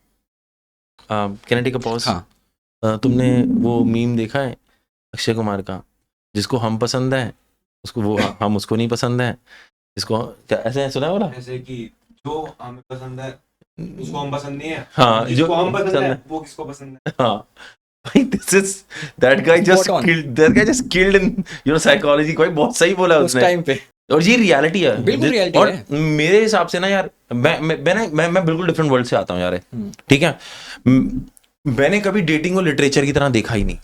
Can I take a pause? हाँ। तुमने वो मीम देखा है अक्षय कुमार का, जिसको हम पसंद है उसको वो हम उसको नहीं पसंद है, जिसको क्या ऐसे सुना है बोला? ऐसे कि जो हमें पसंद है उसको हम पसंद नहीं है, हाँ, जिसको हम पसंद पसंद है वो किसको पसंद है। हाँ भाई, this is that guy just killed in your psychology. कोई बहुत सही बोला उस उसने, टाइम पे और ये रियलिटी है, बिल्कुल reality और है। मेरे हिसाब से ना यार, मैं बिल्कुल डिफरेंट वर्ल्ड से आता हूँ यार, ठीक है। मैंने कभी डेटिंग को लिटरेचर की तरह देखा ही नहीं,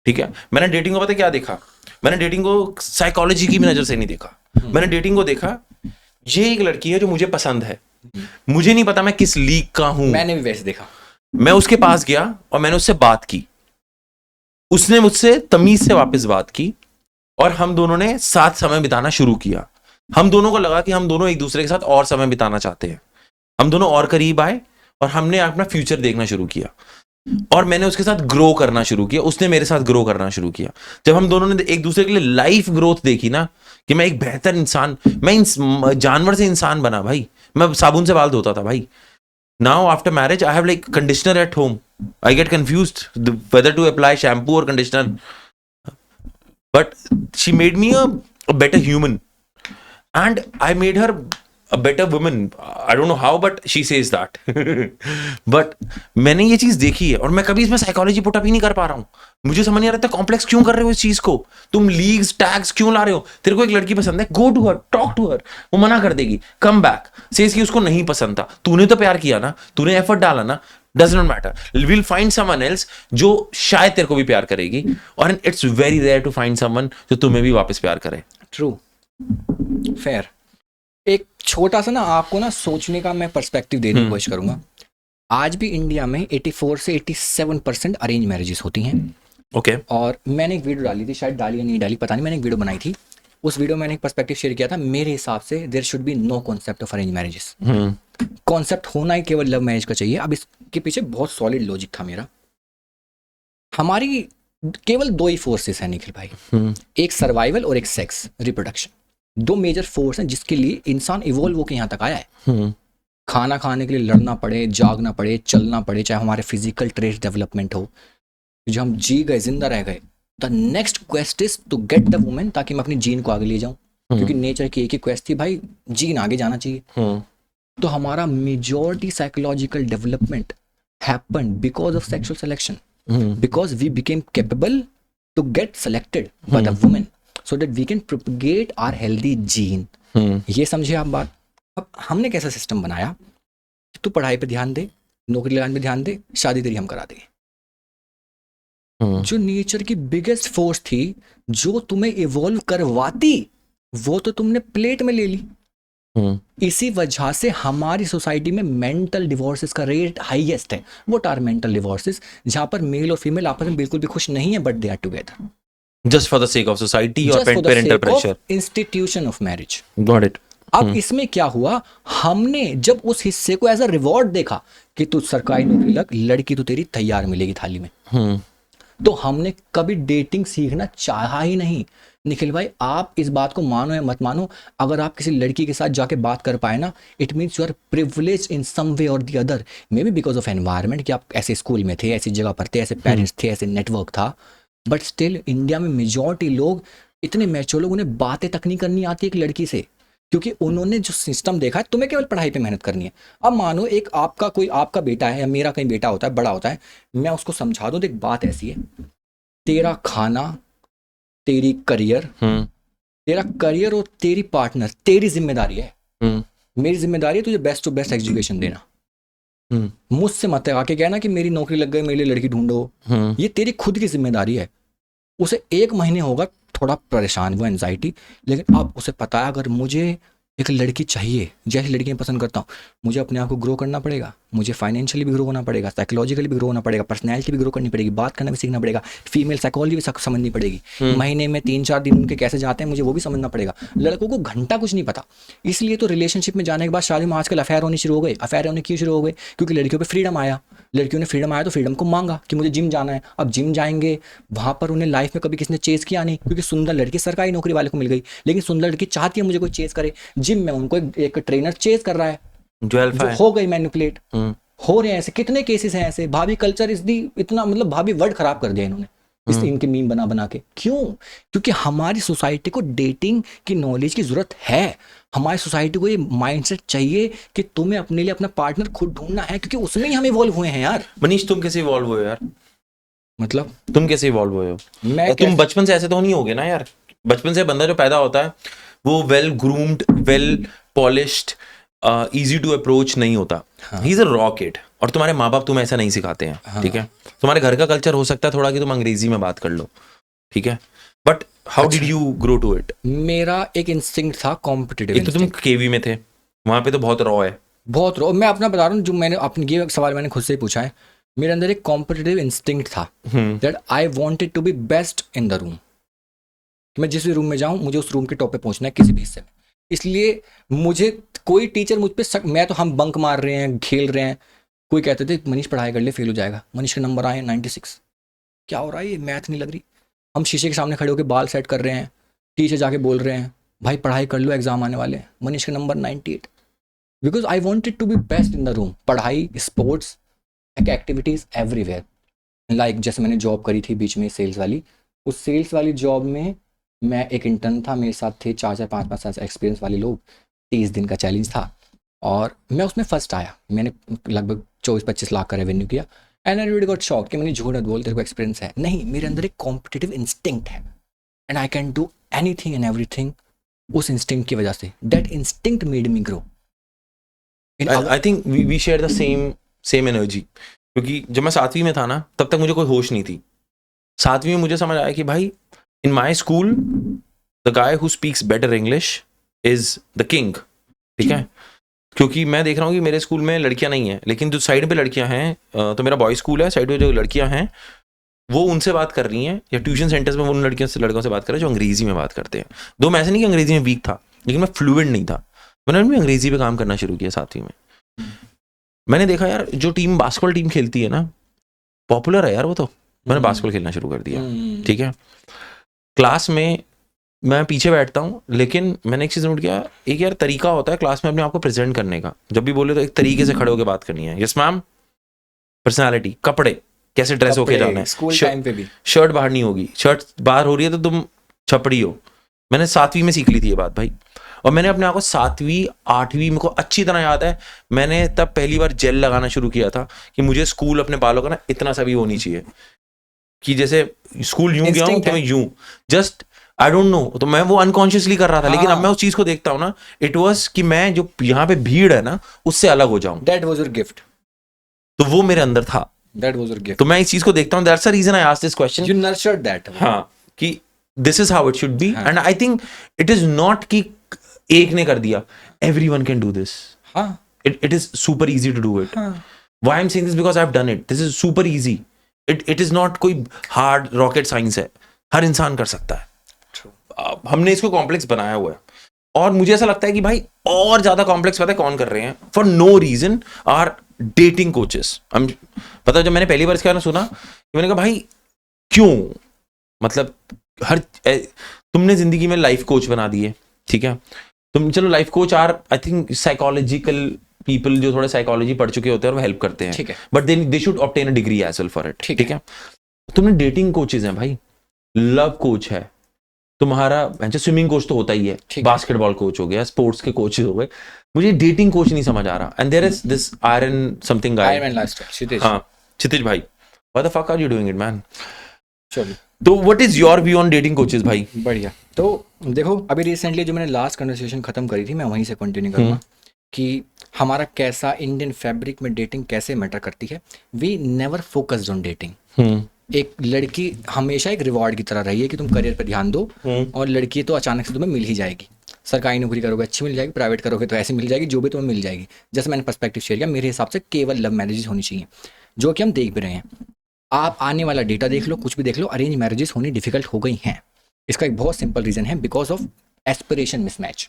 ठीक है। मैंने डेटिंग को पता है क्या देखा, मैंने डेटिंग को साइकोलॉजी की भी नजर से नहीं देखा। मैंने डेटिंग को देखा, ये एक लड़की है जो मुझे पसंद है, मुझे नहीं पता मैं किस लीग का हूं, मैंने भी वैसे देखा। मैं उसके पास गया और मैंने उससे बात की, उसने मुझसे तमीज से वापस बात की, और हम दोनों ने साथ समय बिताना शुरू किया। हम दोनों को लगा कि हम दोनों एक दूसरे के साथ और समय बिताना चाहते हैं, हम दोनों और करीब आए और हमने अपना फ्यूचर देखना शुरू किया, और मैंने उसके साथ ग्रो करना शुरू किया, उसने मेरे साथ ग्रो करना शुरू किया। जब हम दोनों ने एक दूसरे के लिए लाइफ ग्रोथ देखी ना, कि मैं एक बेहतर इंसान, मैं जानवर से इंसान बना भाई, मैं साबुन से बाल धोता था भाई। Now after marriage I have like conditioner at home, I get confused whether to apply shampoo और conditioner, but she made me a better human and I made her a better woman. I don't know how, but she says that. But मैंने ये चीज देखी है, और मैं कभी इसमें साइकोलॉजी पुट अप ही नहीं कर पा रहा हूँ। मुझे समझ नहीं आ रहा था कॉम्प्लेक्स क्यों कर रहे हो इस चीज को, तुम लीग्स टैग्स क्यों ला रहे हो। तेरे को एक लड़की पसंद है, go to her, talk to her, वो मना कर देगी, कम बैक सेज कि उसको नहीं पसंद था, तूने तो प्यार किया ना, तूने एफर्ट डाला ना, does not matter, will find someone else जो शायद तेरे को भी प्यार करेगी, और it's very rare to find someone जो तुम्हें भी वापस प्यार करे। True, fair. एक छोटा सा ना आपको ना सोचने का मैं पर्सपेक्टिव देने की कोशिश करूंगा। आज भी इंडिया में 84 से 87% अरेंज मैरिजेस होती हैं। ओके। और मैंने एक वीडियो डाली थी, शायद डाली या नहीं डाली पता नहीं, मैंने एक वीडियो बनाई थी, उस वीडियो में मैंने एक पर्सपेक्टिव शेयर किया था। मेरे हिसाब से there should be no concept of arrange marriages. Concept होना ही केवल लव मैरिज का चाहिए। अब इसके पीछे बहुत सॉलिड लॉजिक था मेरा। हमारी केवल दो ही फोर्सेस हैं निखिल भाई, एक सर्वाइवल और एक सेक्स रिप्रोडक्शन। दो मेजर फोर्स हैं जिसके लिए इंसान इवॉल्व होकर यहाँ तक आया है। खाना खाने के लिए लड़ना पड़े, जागना पड़े, चलना पड़े, चाहे हमारे फिजिकल ट्रेट डेवलपमेंट हो, जो हम जी गए, जिंदा रह गए। The next quest is to get the women, ताकि मैं अपनी जीन को आगे ले जाऊं, क्योंकि नेचर की एक ही क्वेस्ट थी भाई, जीन आगे जाना चाहिए। तो हमारा majority psychological development happened because of sexual selection, because we became capable to get selected by the women so that we can propagate our healthy gene. ये समझे आप बात। अब हमने कैसा सिस्टम बनाया, तू पढ़ाई पे ध्यान दे, नौकरी लगाने पे ध्यान दे, शादी तेरी हम करा देंगे। जो नेचर की बिगेस्ट फोर्स थी जो तुम्हें इवॉल्व करवाती, वो तो तुमने प्लेट में ले ली। इसी वजह से हमारी सोसाइटी में मेंटल डिवोर्सेस का रेट हाईएस्ट है। What are mental divorces? जहां पर मेल और फीमेल आपस में बिल्कुल भी खुश नहीं है, but they are together just for the sake of society or parental pressure, institution of marriage. got it. अब इसमें क्या हुआ, हमने जब उस हिस्से को एज अ रिवॉर्ड देखा कि तू सरकारी नौकरी लग, लड़की तो तेरी तैयार मिलेगी थाली में, तो हमने कभी डेटिंग सीखना चाहा ही नहीं। निखिल भाई, आप इस बात को मानो या मत मानो, अगर आप किसी लड़की के साथ जाके बात कर पाए ना, it means you are privilege in some way और the other. Maybe because of environment, कि आप ऐसे स्कूल में थे, ऐसी जगह पर थे, ऐसे पेरेंट्स थे, ऐसे नेटवर्क था, बट स्टिल इंडिया में मेजॉरिटी लोग इतने मैच्योर लोग, उन्हें बातें तक नहीं करनी आती एक लड़की से, क्योंकि उन्होंने जो सिस्टम देखा है, तुम्हें केवल पढ़ाई पे मेहनत करनी है। अब मानो एक आपका बेटा है, या मेरा कहीं बेटा होता है, बड़ा होता है, मैं उसको समझा दूं, देख बात ऐसी है, तेरा खाना, तेरी करियर, तेरा करियर और तेरी पार्टनर तेरी जिम्मेदारी है। मेरी जिम्मेदारी है तुझे बेस्ट टू बेस्ट एजुकेशन देना। मुझसे मत आके कहना कि मेरी नौकरी लग गई, मेरे लिए लड़की ढूंढो। ये तेरी खुद की जिम्मेदारी है। उसे 1 महीने होगा थोड़ा परेशान, वो एंजाइटी, लेकिन अब उसे पता है अगर मुझे एक लड़की चाहिए, जैसी लड़की मैं पसंद करता हूँ, मुझे अपने आप को ग्रो करना पड़ेगा, मुझे फाइनेंशियली भी ग्रो होना पड़ेगा, साइकोलॉजिकली भी ग्रो होना पड़ेगा, पर्सनैलिटी भी ग्रो करनी पड़ेगी, बात करना भी सीखना पड़ेगा, फीमेल साइकोलॉजी भी समझनी पड़ेगी, महीने में 3-4 दिन उनके कैसे जाते हैं मुझे वो भी समझना पड़ेगा। लड़कों को घंटा कुछ नहीं पता, इसलिए तो रिलेशनशिप में जाने के बाद शादी में आजकल अफेयर होनी शुरू हो गए। अफेयर होने क्यों शुरू हो गए? क्योंकि लड़कियों पर फ्रीडम आया, लड़कियों ने फ्रीडम आया तो फ्रीडम को मांगा कि मुझे जिम जाना है। अब जिम जाएंगे, वहाँ पर उन्हें लाइफ में कभी किसी ने चेज किया नहीं, क्योंकि सुंदर लड़की सरकारी नौकरी वाले को मिल गई, लेकिन सुंदर लड़की चाहती है मुझे कोई चेज करे। जिम में उनको एक ट्रेनर चेज कर रहा है, जो हो गई मैनिपुलेट। हो रहे हैं ऐसे, कितने केसेस हैं ऐसे। भाभी कल्चर इज दी, इतना मतलब भाभी वर्ड खराब कर दिया इन्होंने इस इनके मीम बना बना के। क्यों? क्योंकि हमारी सोसाइटी को डेटिंग की नॉलेज की जरूरत है। हमारी सोसाइटी को ये माइंडसेट चाहिए कि तुम्हें अपने लिए अपना पार्टनर खुद ढूंढना है, क्योंकि उसमें ही हम इवॉल्व हुए हैं यार। मनीष तुम कैसे इवॉल्व हुए यार? मतलब तुम कैसे इवॉल्व हुए हो? मैं तुम बचपन से ऐसे तो नहीं होगे ना यार। बचपन से बंदा जो पैदा होता है वो well groomed, well polished, easy to approach नहीं होता। He is a raw kid. और तुम्हारे माँ बाप तुम्हें ऐसा नहीं सिखाते हैं, ठीक है। तुम्हारे घर का कल्चर हो सकता है थोड़ा कि तुम अंग्रेजी में बात कर लो, ठीक है, but how did you grow to it? मेरा एक इंस्टिंक्ट था कॉम्पिटिटिव। एक तो तुम केवी में थे, वहां पे तो बहुत रॉ है, बहुत रो। मैं अपना बता रहा हूँ, जो मैंने अपने ये सवाल मैंने खुद से ही पूछा है। मेरे अंदर एक कॉम्पिटिटिव इंस्टिंक्ट था that I wanted to be best in the room. मैं जिस भी रूम में जाऊं मुझे उस रूम के टॉप पे पहुंचना है किसी भी हिस्से में। इसलिए मुझे कोई टीचर मुझ पे मैं तो हम बंक मार रहे हैं, खेल रहे हैं, कोई कहते थे मनीष पढ़ाई कर ले फेल हो जाएगा। मनीष के नंबर आए 96। क्या हो रहा है, ये मैथ नहीं लग रही। हम शीशे के सामने खड़े होकर बाल सेट कर रहे हैं, टीचर जाके बोल रहे हैं भाई पढ़ाई कर लो एग्जाम आने वाले हैं। मनीष के नंबर 98। Because I wanted to be best in the room. पढ़ाई, स्पोर्ट्स, एक्टिविटीज़ एवरीवेयर। लाइक जैसे मैंने जॉब करी थी बीच में सेल्स वाली, उस सेल्स वाली जॉब में मैं एक इंटर्न था, मेरे साथ थे 4-5 साल एक्सपीरियंस वाले लोग। 30 दिन का चैलेंज था और मैं उसमें फर्स्ट आया। मैंने लगभग 24-25 लाख का रेवेन्यू किया। And I really got shock कि मैंने झूठ बोल, तेरे को एक्सपीरियंस है नहीं। मेरे अंदर एक कॉम्पिटिटिव इंस्टिंक्ट है and I can do anything and everything उस इंस्टिंक्ट की वजह से। That instinct made me grow. I think we share the same energy. क्योंकि जब मैं 7वीं में था ना, तब तक मुझे कोई होश नहीं थी। 7वीं में मुझे समझ आया कि भाई in my school the guy who speaks better English is the king, ठीक है। क्योंकि मैं देख रहा हूँ कि मेरे स्कूल में लड़कियां नहीं है, लेकिन जो साइड पे लड़कियां हैं, तो मेरा बॉय स्कूल है, साइड पे जो लड़कियां हैं वो उनसे बात कर रही हैं, या ट्यूशन सेंटर्स में वो उन लड़कों से बात कर रहे हैं जो अंग्रेजी में बात करते हैं। दो मैं ऐसे नहीं कि अंग्रेजी में वीक था, लेकिन मैं फ्लुएंट नहीं था। मैंने भी अंग्रेजी पे काम करना शुरू किया 7वीं में। मैंने देखा यार जो टीम बास्केटबॉल टीम खेलती है ना, पॉपुलर है यार वो, तो मैंने बास्केटबॉल खेलना शुरू कर दिया, ठीक है। क्लास में मैं पीछे बैठता हूँ, लेकिन मैंने एक चीज़ नोट किया, एक यार तरीका होता है क्लास में अपने आप को प्रेजेंट करने का। जब भी बोले तो एक तरीके से खड़े होकर बात करनी है। यस मैम, पर्सनालिटी, कपड़े, कैसे ड्रेस होके जाना है, स्कूल टाइम पे भी शर्ट बाहर नहीं होगी, शर्ट बाहर हो रही है तो तुम छपड़ी हो। मैंने 7वीं में सीख ली थी ये बात भाई। और मैंने अपने आप को 7वीं 8वीं मेरे को अच्छी तरह याद है, मैंने तब पहली बार जेल लगाना शुरू किया था कि मुझे स्कूल अपने बालों का ना इतना सा भी होनी चाहिए कि जैसे स्कूल यूं गया हूं तो मैं यूं जस्ट आई डोंट नो, तो मैं वो अनकॉन्शियसली कर रहा था। लेकिन अब मैं उस चीज को देखता हूँ ना, इट वाज कि मैं जो यहाँ पे भीड़ है ना उससे अलग हो जाऊं। That was your gift. तो वो मेरे अंदर था, दैट वाज योर गिफ्ट। तो मैं इस चीज को देखता हूँ। That's the reason I asked this question. You nurtured that. हाँ, कि this is how it should be. And I think it is not कि एक ने कर दिया, एवरीवन कैन डू दिस। हाँ, it is super easy to do it. Why I am saying this, because I have done it. This is super easy. It is not कोई hard rocket science है, हर इंसान कर सकता है। हमने इसको कॉम्प्लेक्स बनाया हुआ है, और मुझे ऐसा लगता है कि भाई और ज्यादा कॉम्प्लेक्स पता है कौन कर रहे हैं, for no reason, are dating coaches. पता है, जब मैंने पहली बार इसके बारे में सुना, मैंने कहा भाई क्यों, मतलब तुमने जिंदगी में लाइफ कोच बना दिए, ठीक है। तुम चलो life coach are I think psychological people जो थोड़े साइकोलॉजी पढ़ चुके होते हैं और वो हेल्प करते हैं, ठीक है। But they should obtain a degree as well for it, ठीक है। तुमने डेटिंग कोचेज हैं भाई, लव कोच है तुम्हारा, स्विमिंग कोच तो होता ही है, बास्केटबॉल कोच हो गया, स्पोर्ट्स के कोचेज हो गए, मुझे डेटिंग कोच नहीं समझ आ रहा। And there is this iron something guy, हाँ क्षितिज भाई, what the fuck are you doing it man. चलो, तो what is your view on dating coaches भाई? बढ़िया। तो देखो, अभी रिसेंटली जो मैंने लास्ट कन्वर्सेशन खत्म करी थी, मैं वहीं से कंटिन्यू करूँगा कि हमारा कैसा इंडियन फैब्रिक में डेटिंग कैसे मैटर करती है। We never focused on dating. एक लड़की हमेशा एक रिवॉर्ड की तरह रही है कि तुम करियर पर ध्यान दो, और लड़की तो अचानक से तुम्हें मिल ही जाएगी। सरकारी नौकरी करोगे अच्छी मिल जाएगी, प्राइवेट करोगे तो ऐसे मिल जाएगी, जो भी तुम्हें मिल जाएगी। जैसे मैंने पर्सपेक्टिव शेयर किया, मेरे हिसाब से केवल लव मैरिजेस होनी चाहिए, जो कि हम देख भी रहे हैं। आप आने वाला डेटा देख लो, कुछ भी देख लो, अरेंज मैरिजेस होनी डिफिकल्ट हो गई हैं। इसका एक बहुत सिंपल रीज़न है, बिकॉज ऑफ एस्पिरेशन मिसमैच।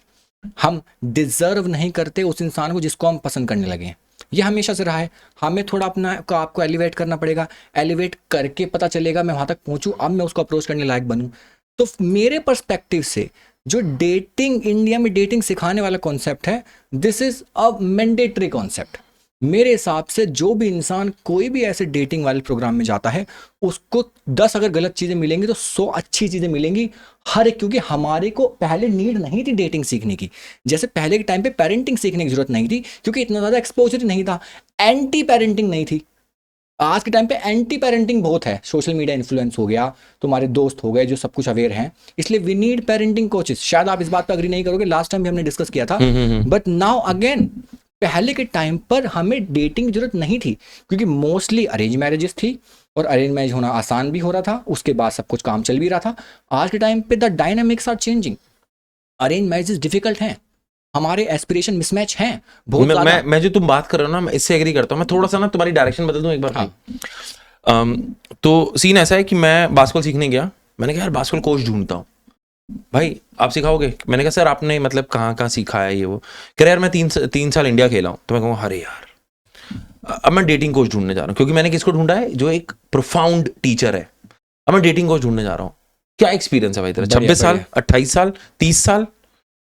हम डिजर्व नहीं करते उस इंसान को जिसको हम पसंद करने लगे हैं। ये हमेशा से रहा है। हमें थोड़ा अपना आपको एलिवेट करना पड़ेगा, एलिवेट करके पता चलेगा मैं वहाँ तक पहुँचूँ, अब मैं उसको अप्रोच करने लायक बनूँ। तो मेरे पर्सपेक्टिव से जो डेटिंग, इंडिया में डेटिंग सिखाने वाला कॉन्सेप्ट है, this is a mandatory concept. मेरे हिसाब से जो भी इंसान कोई भी ऐसे डेटिंग वाले प्रोग्राम में जाता है, उसको 10 अगर गलत चीज़ें मिलेंगी तो 100 अच्छी चीज़ें मिलेंगी हर एक। क्योंकि हमारे को पहले नीड नहीं थी डेटिंग सीखने की, जैसे पहले के टाइम पे पेरेंटिंग सीखने की जरूरत नहीं थी, क्योंकि इतना ज़्यादा एक्सपोजर नहीं था, एंटी पेरेंटिंग नहीं थी। आज के टाइम पे एंटी पेरेंटिंग बहुत है, सोशल मीडिया इन्फ्लुएंस हो गया, तुम्हारे दोस्त हो गए जो सब कुछ अवेयर हैं, इसलिए वी नीड पेरेंटिंग कोचेस। शायद आप इस बात पर अग्री नहीं करोगे, लास्ट टाइम भी हमने डिस्कस किया था, बट नाउ अगेन पहले के टाइम पर हमें डेटिंग की जरूरत नहीं थी, क्योंकि मोस्टली अरेंज मैरिजेस थी और अरेंज मैरिज होना आसान भी हो रहा था, उसके बाद सब कुछ काम चल भी रहा था। आज के टाइम पे the dynamics are changing, arrange marriages difficult हैं, हमारे एस्पिरेशन मिसमैच हैं बहुत ज़्यादा। मैं जो तुम बात कर रहे हो ना, मैं इससे एग्री करता हूँ। मैं थोड़ा सा ना तुम्हारी डायरेक्शन बदल दूं एक बार। हाँ। तो सीन ऐसा है कि मैं बास्केटबॉल सीखने गया, मैंने कहा यार बास्केटबॉल कोच ढूंढता हूँ। भाई आप सिखाओगे? मैंने कहा सर आपने मतलब कहाँ सीखा है ये वो? कह रहे यार मैं 3 साल इंडिया खेला हूँ। तो मैं कहूँ अरे यार अब मैं डेटिंग कोच ढूंढने जा रहा हूँ, क्योंकि मैंने किसको ढूंढा है जो एक प्रोफाउंड टीचर है। अब मैं डेटिंग कोच ढूंढने जा रहा हूँ। क्या एक्सपीरियंस है भाई तेरा? 26 साल, 28 साल, 30 साल?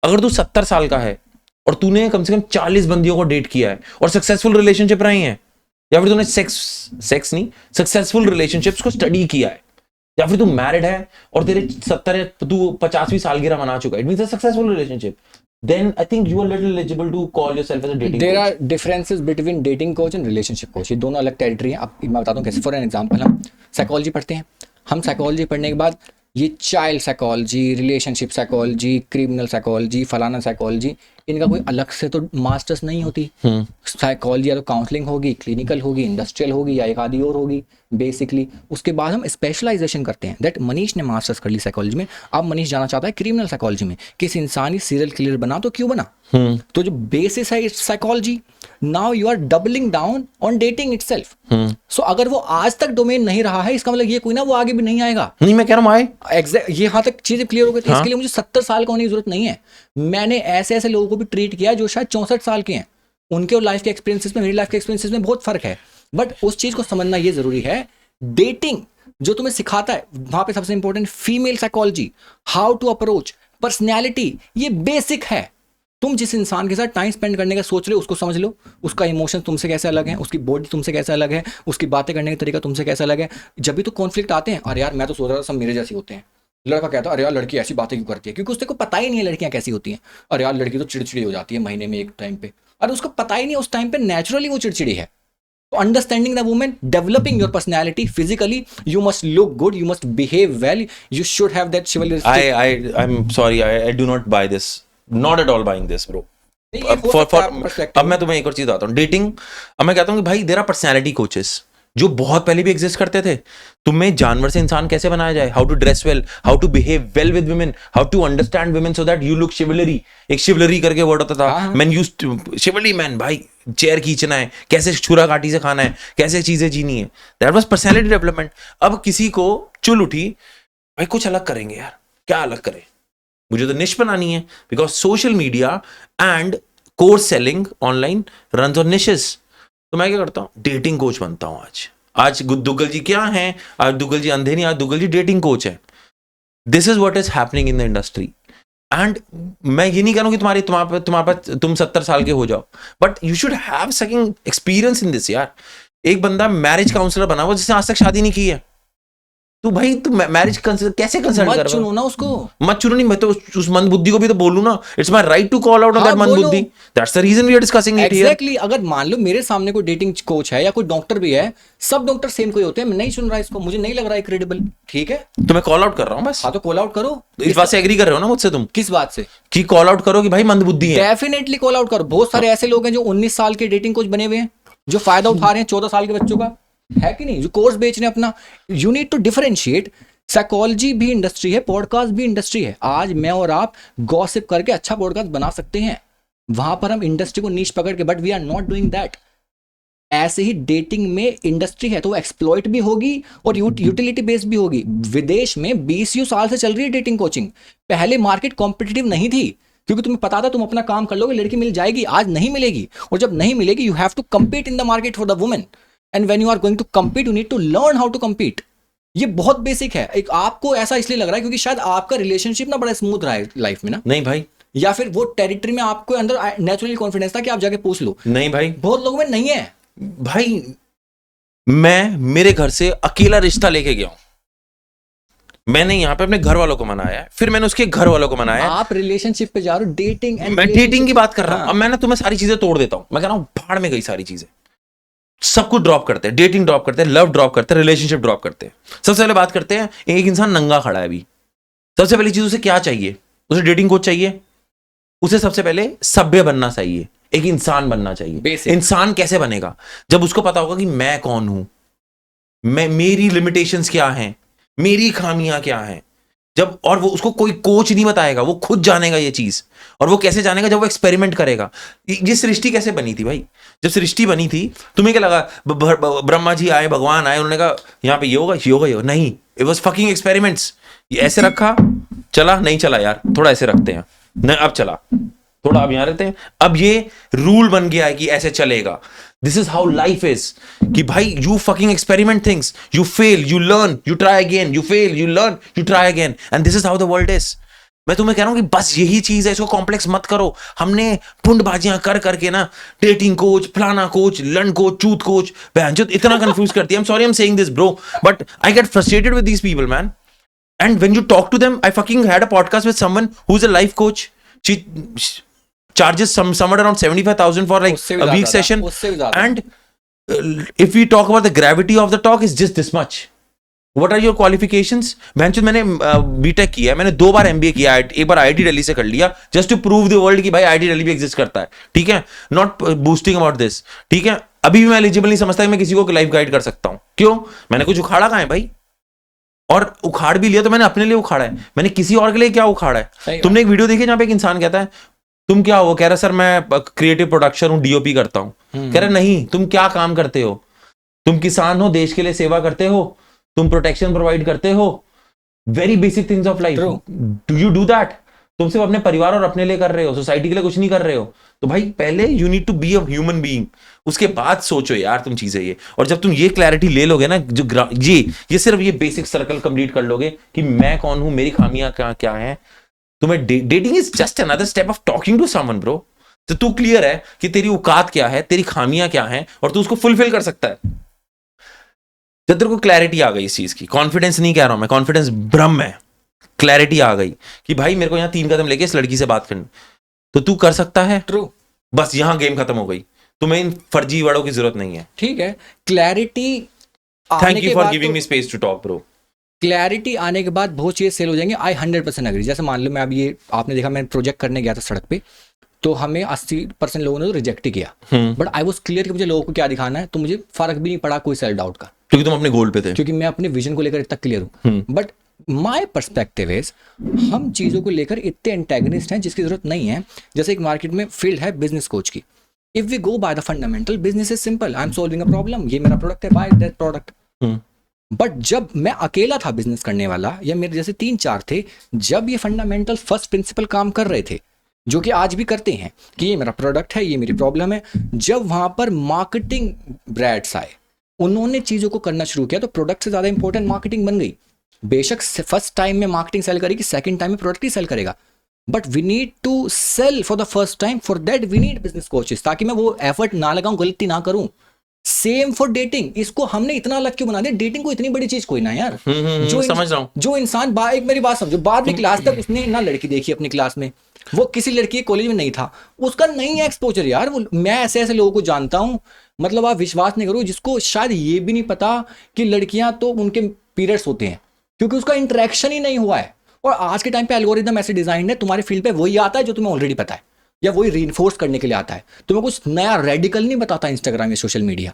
अगर तू 70 साल का है और तूने कम से कम 40 बंदियों को डेट किया है और सक्सेसफुल रिलेशनशिप रही हैं, या फिर तूने सेक्स नहीं, सक्सेसफुल रिलेशनशिप्स को स्टडी किया है, या फिर तू मैरिड है और तेरे 70 तू 50वीं सालगिरह मना चुका है, it means a successful relationship, then I think you are little eligible to call yourself as a dating coach. There are differences between dating coach and relationship coach, ये दोनों अलग टेरिटरी हैं। अब मैं बताता हूँ कैसे। फॉर एन एग्जांपल, हम साइकोलॉजी पढ़ते हैं, हम साइकोलॉजी पढ़ने के बाद ये child psychology, relationship psychology, criminal psychology, फलाना साइकोलॉजी, इनका कोई अलग से तो मास्टर्स नहीं होती। साइकोलॉजी या तो काउंसलिंग होगी, क्लिनिकल होगी, इंडस्ट्रियल होगी, या एक आधी और होगी बेसिकली। उसके बाद हम स्पेशलाइजेशन करते हैं। दैट मनीष ने मास्टर्स कर ली साइकोलॉजी में, अब मनीष जाना चाहता है क्रिमिनल साइकोलॉजी में। किसी इंसान ही सीरियल किलर बना तो क्यों बना? तो जो बेसिस है psychology, now you are doubling down on dating itself. So अगर वो आज तक डोमेन नहीं रहा है, इसका मतलब ये कोई ना वो आगे भी नहीं आएगा। नहीं, मैं कह रहा हूँ आए एग्जैक्ट, यहाँ तक चीजें क्लियर हो गई। इसके लिए मुझे 70 साल का होने की जरूरत नहीं है। मैंने ऐसे ऐसे लोगों को भी ट्रीट किया जो शायद 64 साल के हैं, उनके और लाइफ के एक्सपीरियंसेस में मेरी लाइफ के एक्सपीरियंसेस में बहुत फर्क है। बट उस चीज को समझना ये जरूरी है, डेटिंग जो तुम्हें सिखाता है वहां पे सबसे important female psychology, how to approach, personality, ये बेसिक है। तुम जिस इंसान के साथ टाइम स्पेंड करने का सोच रहे हो उसको समझ लो, उसका इमोशन तुमसे कैसे अलग है, उसकी बॉडी तुमसे कैसे अलग है, उसकी बातें करने का तरीका तुमसे कैसे अलग है। जब भी तो कॉन्फ्लिक्ट आते हैं, अरे यार मैं तो सोच रहा था सब मेरे जैसे होते हैं, लड़का कहता है अरे यार लड़की ऐसी बातें क्यों करती है, क्योंकि उसको को पता ही नहीं है लड़कियां कैसी होती हैं। अरे यार लड़की तो चिड़चिड़ी हो जाती है महीने में एक टाइम पे, अरे उसको पता ही नहीं उस टाइम पे नेचुरली वो चिड़चिड़ी है। तो understanding the women, developing your personality, physically you must look good, you must behave well, you should have that chivalristic. I'm sorry, I do not buy this, not at all buying this, bro. अब मैं तुम्हें एक और चीज बताता हूँ। Dating, अब मैं कहता हूँ कि भाई देयर आर पर्सनैलिटी कोचेस जो बहुत पहले भी एग्जिस्ट करते थे। तुम्हें जानवर से इंसान कैसे बनाया जाए, how to dress well, how to behave well with women, how to understand women so that you look chivalry. एक शिवलरी करके वर्ड होता था, मैन यूज शिवलरी मैन, भाई चेयर खींचना है, कैसे छुरा काटी से खाना है, कैसे चीजें जीनी है, दैट वाज पर्सनैलिटी डेवलपमेंट। अब किसी को चुल उठी भाई कुछ अलग करेंगे यार, क्या अलग करें, मुझे तो निश बनानी है, because social media and course selling online runs on niches. तो मैं क्या करता हूँ, डेटिंग कोच बनता हूँ। आज दुग्गल जी क्या हैं? आज दुग्गल जी अंधे नहीं, आज दुग्गल जी डेटिंग कोच है। This is what is happening in the industry. And मैं ये नहीं कह रहा हूँ कि तुम्हारे पास तुम 70 साल के हो जाओ, but you should have sucking experience in this यार। एक बंदा मैरिज काउंसलर बना हुआ जिसने आज तक शादी नहीं की है, तो भाई तू मैरिज कैसे कंसल्ट कर? मत चुनो ना उसको, मत चुनो नहीं, मैं तो उस मंदबुद्धि को भी तो बोलूं ना। It's my right to call out on that मंदबुद्धि। That's the reason we are discussing it here. Exactly. अगर मान लो मेरे सामने कोई डेटिंग कोच है या कोई डॉक्टर भी है, सब डॉक्टर सेम कोई होते हैं, मैं नहीं सुन रहा इसको, मुझे नहीं लग रहा है क्रेडिबल, ठीक है तो मैं कॉल आउट कर रहा हूं बस। हाँ तो कॉल आउट करो। इस बात से एग्री कर रहे हो ना मुझसे तुम? किस बात से? कि कॉल आउट करो कि भाई मंदबुद्धि है। डेफिनेटली कॉल आउट करो। बहुत सारे ऐसे लोग हैं जो 19 साल के डेटिंग कोच बने हुए हैं, जो फायदा उठा रहे हैं 14 साल के बच्चों का, है कि नहीं, जो कोर्स बेच रहे हैं अपना। You need to differentiate. Psychology भी इंडस्ट्री है, पॉडकास्ट भी इंडस्ट्री है। आज मैं और आप गॉसिप करके अच्छा पॉडकास्ट बना सकते हैं, वहां पर हम इंडस्ट्री को नीश पकड़ के, but we are not doing that. ऐसे ही डेटिंग में इंडस्ट्री है तो वो एक्सप्लॉइट भी होगी और यूटिलिटी बेस्ड भी होगी। विदेश में 20 साल से चल रही है डेटिंग कोचिंग। पहले मार्केट कॉम्पिटिटिव नहीं थी, क्योंकि तुम्हें पता था तुम अपना काम कर लोगे लड़की मिल जाएगी। आज नहीं मिलेगी, और जब नहीं मिलेगी you have to compete in the market for the women, and when you are going to compete you need to learn how to compete. ये बहुत बेसिक है। एक आपको ऐसा इसलिए लग रहा है क्योंकि शायद आपका रिलेशनशिप ना बड़ा स्मूथ रहा है लाइफ में ना। नहीं भाई, या फिर वो टेरिटरी में आपको अंदर नेचुरली कॉन्फिडेंस था कि आप जाके पूछ लो? नहीं भाई, बहुत लोगों में नहीं है भाई मैं मेरे घर से अकेला रिश्ता लेके गया हूं, मैंने यहाँ पे अपने घर वालों को मनाया है, फिर मैंने उसके घर वालों को मनाया है। आप रिलेशनशिप पे जा रहे हो, डेटिंग एंड मैं डेटिंग की बात कर रहा हूँ। हाँ। अब मैं ना तुम्हें सारी चीजें तोड़ देता हूँ, मैं कह रहा हूँ भाड़ में गई सारी चीजें, सब कुछ ड्रॉप करते हैं, डेटिंग ड्रॉप करते हैं, लव ड्रॉप करते हैं, रिलेशनशिप ड्रॉप करते हैं। सबसे पहले बात करते हैं, एक इंसान नंगा खड़ा है अभी, सबसे पहली चीज उसे क्या चाहिए? उसे डेटिंग कोच चाहिए, उसे सबसे पहले सभ्य बनना चाहिए, एक इंसान बनना चाहिए। Basic। इंसान कैसे बनेगा? जब उसको पता होगा कि मैं कौन हूं, मैं, मेरी लिमिटेशंस क्या हैं, मेरी खामियां क्या हैं। जब, और वो उसको कोई कोच नहीं बताएगा, वो खुद जानेगा ये चीज। और वो कैसे जानेगा? जब वो एक्सपेरिमेंट करेगा। ये सृष्टि कैसे बनी थी भाई? जब सृष्टि बनी थी, तुम्हें क्या लगा ब्रह्मा जी आए, भगवान आए, उन्होंने कहा यहाँ पे ये होगा, ये होगा, ये होगा? नहीं, इट वाज फकिंग एक्सपेरिमेंट्स। ये ऐसे रखा, चला, नहीं चला यार, थोड़ा ऐसे रखते हैं, नहीं अब चला, थोड़ा अब यहां रहते हैं, अब ये रूल बन गया है कि ऐसे चलेगा। This is how life is, कि भाई you fucking experiment things, you fail, you learn, you try again, you fail, you learn, you try again, and this is how the world is. मैं तुम्हें कह रहा हूं कि बस यही चीज है, इसको कॉम्प्लेक्स मत करो। हमने पुंडबाजियां कर करके ना डेटिंग कोच, फलाना कोच, लन कोच, चूत कोच, बहनचोद इतना कंफ्यूज करती है। I am sorry I am saying this bro, but I get frustrated with these people man. And when you talk to them, I fucking had a podcast with someone who's a life coach. She charges somewhere around 75,000 for like उससे भी a week ज्यादा, session. उससे भी ज्यादा। And if we talk about the gravity of the talk, is just this much. What are your qualifications? भैंचोद मैंने BTech किया है, मैंने 2 बार एमबीए किया है, एक बार आईआईटी दिल्ली से कर लिया, just to prove the world कि भाई आईआईटी दिल्ली भी एग्जिस्ट करता है, ठीक है? नॉट बूस्टिंग अबाउट दिस, ठीक है? अभी भी मैं एलिजिबल नहीं समझता कि मैं किसी को लाइफ गाइड कर सकता हूं। क्यों? मैंने कुछ उखाड़ा कहां है भाई? और उखाड़ भी लिया तो मैंने अपने लिए उखाड़ा है, मैंने किसी और के लिए क्या उखाड़ा है? तुमने एक वीडियो देखी जहां पे एक इंसान कहता है तुम क्या हो? कह रहा सर मैं क्रिएटिव प्रोडक्शन हूं, डीओपी करता हूं। कह रहा नहीं, तुम क्या काम करते हो? तुम किसान हो, देश के लिए सेवा करते हो, तुम प्रोटेक्शन प्रोवाइड करते हो, very basic things of life. Do you do that? तुम सिर्फ अपने परिवार और अपने लिए कर रहे हो, सोसाइटी के लिए कुछ नहीं कर रहे हो। तो भाई पहले you need to be a human being, उसके बाद सोचो यार तुम चीजें ये। और जब तुम ये क्लैरिटी ले लोगे ना, जो ये सिर्फ ये बेसिक सर्कल कंप्लीट कर लोगे कि मैं कौन हूं, मेरी खामियां क्या क्या हैं, तुम्हें dating is just another step of talking to someone bro. तो तू क्लियर है कि तेरी औकात क्या है, तेरी खामियां क्या हैं, और तू उसको फुलफिल कर सकता है। जब तेरे को क्लैरिटी आ गई इस चीज की, कॉन्फिडेंस नहीं कह रहा हूं मैं, कॉन्फिडेंस ब्रह्म है, क्लैरिटी आ गई कि भाई मेरे को यहाँ 3 कदम लेके इस लड़की से बात करनी, तो तू कर सकता है। ट्रू। बस यहाँ गेम खत्म हो गई, तुम्हें इन फर्जी वर्डों की जरूरत नहीं है। ठीक है, clarity thank you for giving me space to talk bro. Clarity आने के बाद बहुत चीज़ें सेल हो जाएंगे। I 100% agree. जैसे मान लो मैं अभी ये आपने देखा, मैं प्रोजेक्ट करने गया था सड़क पे, तो हमें 80% लोगों ने तो रिजेक्ट ही किया, बट आई वाज क्लियर कि मुझे लोगों को क्या दिखाना है, तो मुझे फर्क भी नहीं पड़ा कोई सेल्फ डाउट का, क्योंकि तुम अपने गोल पे थे, क्योंकि मैं अपने विजन को लेकर इतना क्लियर हूँ। बट माई पर्सपेक्टिव इज, हम चीज़ों को लेकर इतने एंटेगनिस्ट हैं जिसकी जरूरत नहीं है। जैसे एक मार्केट में फील्ड है बिजनेस कोच की, if we go by the fundamental, business is simple, I am solving a problem, ये मेरा प्रोडक्ट है, बाय दैट प्रोडक्ट। बट जब मैं अकेला था बिजनेस करने वाला, या मेरे जैसे 3-4 थे, जब ये फंडामेंटल फर्स्ट प्रिंसिपल काम कर रहे थे, जो कि आज भी करते हैं, कि ये मेरा प्रोडक्ट है, ये मेरी प्रॉब्लम है, जब वहां पर मार्केटिंग ब्रैड्स आए, उन्होंने चीज़ों को करना शुरू किया, तो प्रोडक्ट से ज़्यादा इंपॉर्टेंट मार्केटिंग बन गई। बेशक फर्स्ट टाइम में मार्केटिंग सेल करेगी, सेकंड टाइम में प्रोडक्ट ही सेल करेगा, but we need to sell for the first time, for that we need business coaches, ताकि मैं वो एफर्ट ना लगाऊं, गलती ना करूं। सेम फॉर डेटिंग, इसको हमने इतना अलग क्यों बना दिया? डेटिंग को इतनी बड़ी चीज कोई ना यार। समझ रहा हूं। जो इंसान एक मेरी बात समझो, 12वीं क्लास तक उसने ना लड़की देखी अपनी क्लास में, वो किसी लड़की के कॉलेज में नहीं था, उसका नहीं है एक्सपोजर यार। वो मैं ऐसे ऐसे लोगों को जानता हूं, मतलब आप विश्वास नहीं करो, जिसको शायद ये भी नहीं पता कि लड़कियां तो उनके पीरियड्स होते हैं, क्योंकि उसका इंटरेक्शन ही नहीं हुआ है। और आज के टाइम पे एल्गोरिदम ऐसे डिजाइन है, तुम्हारे फील्ड पे वही आता है जो तुम्हें ऑलरेडी पता है, या वही रीइंफोर्स करने के लिए आता है, तुम्हें कुछ नया रेडिकल नहीं बताता इंस्टाग्राम या सोशल मीडिया।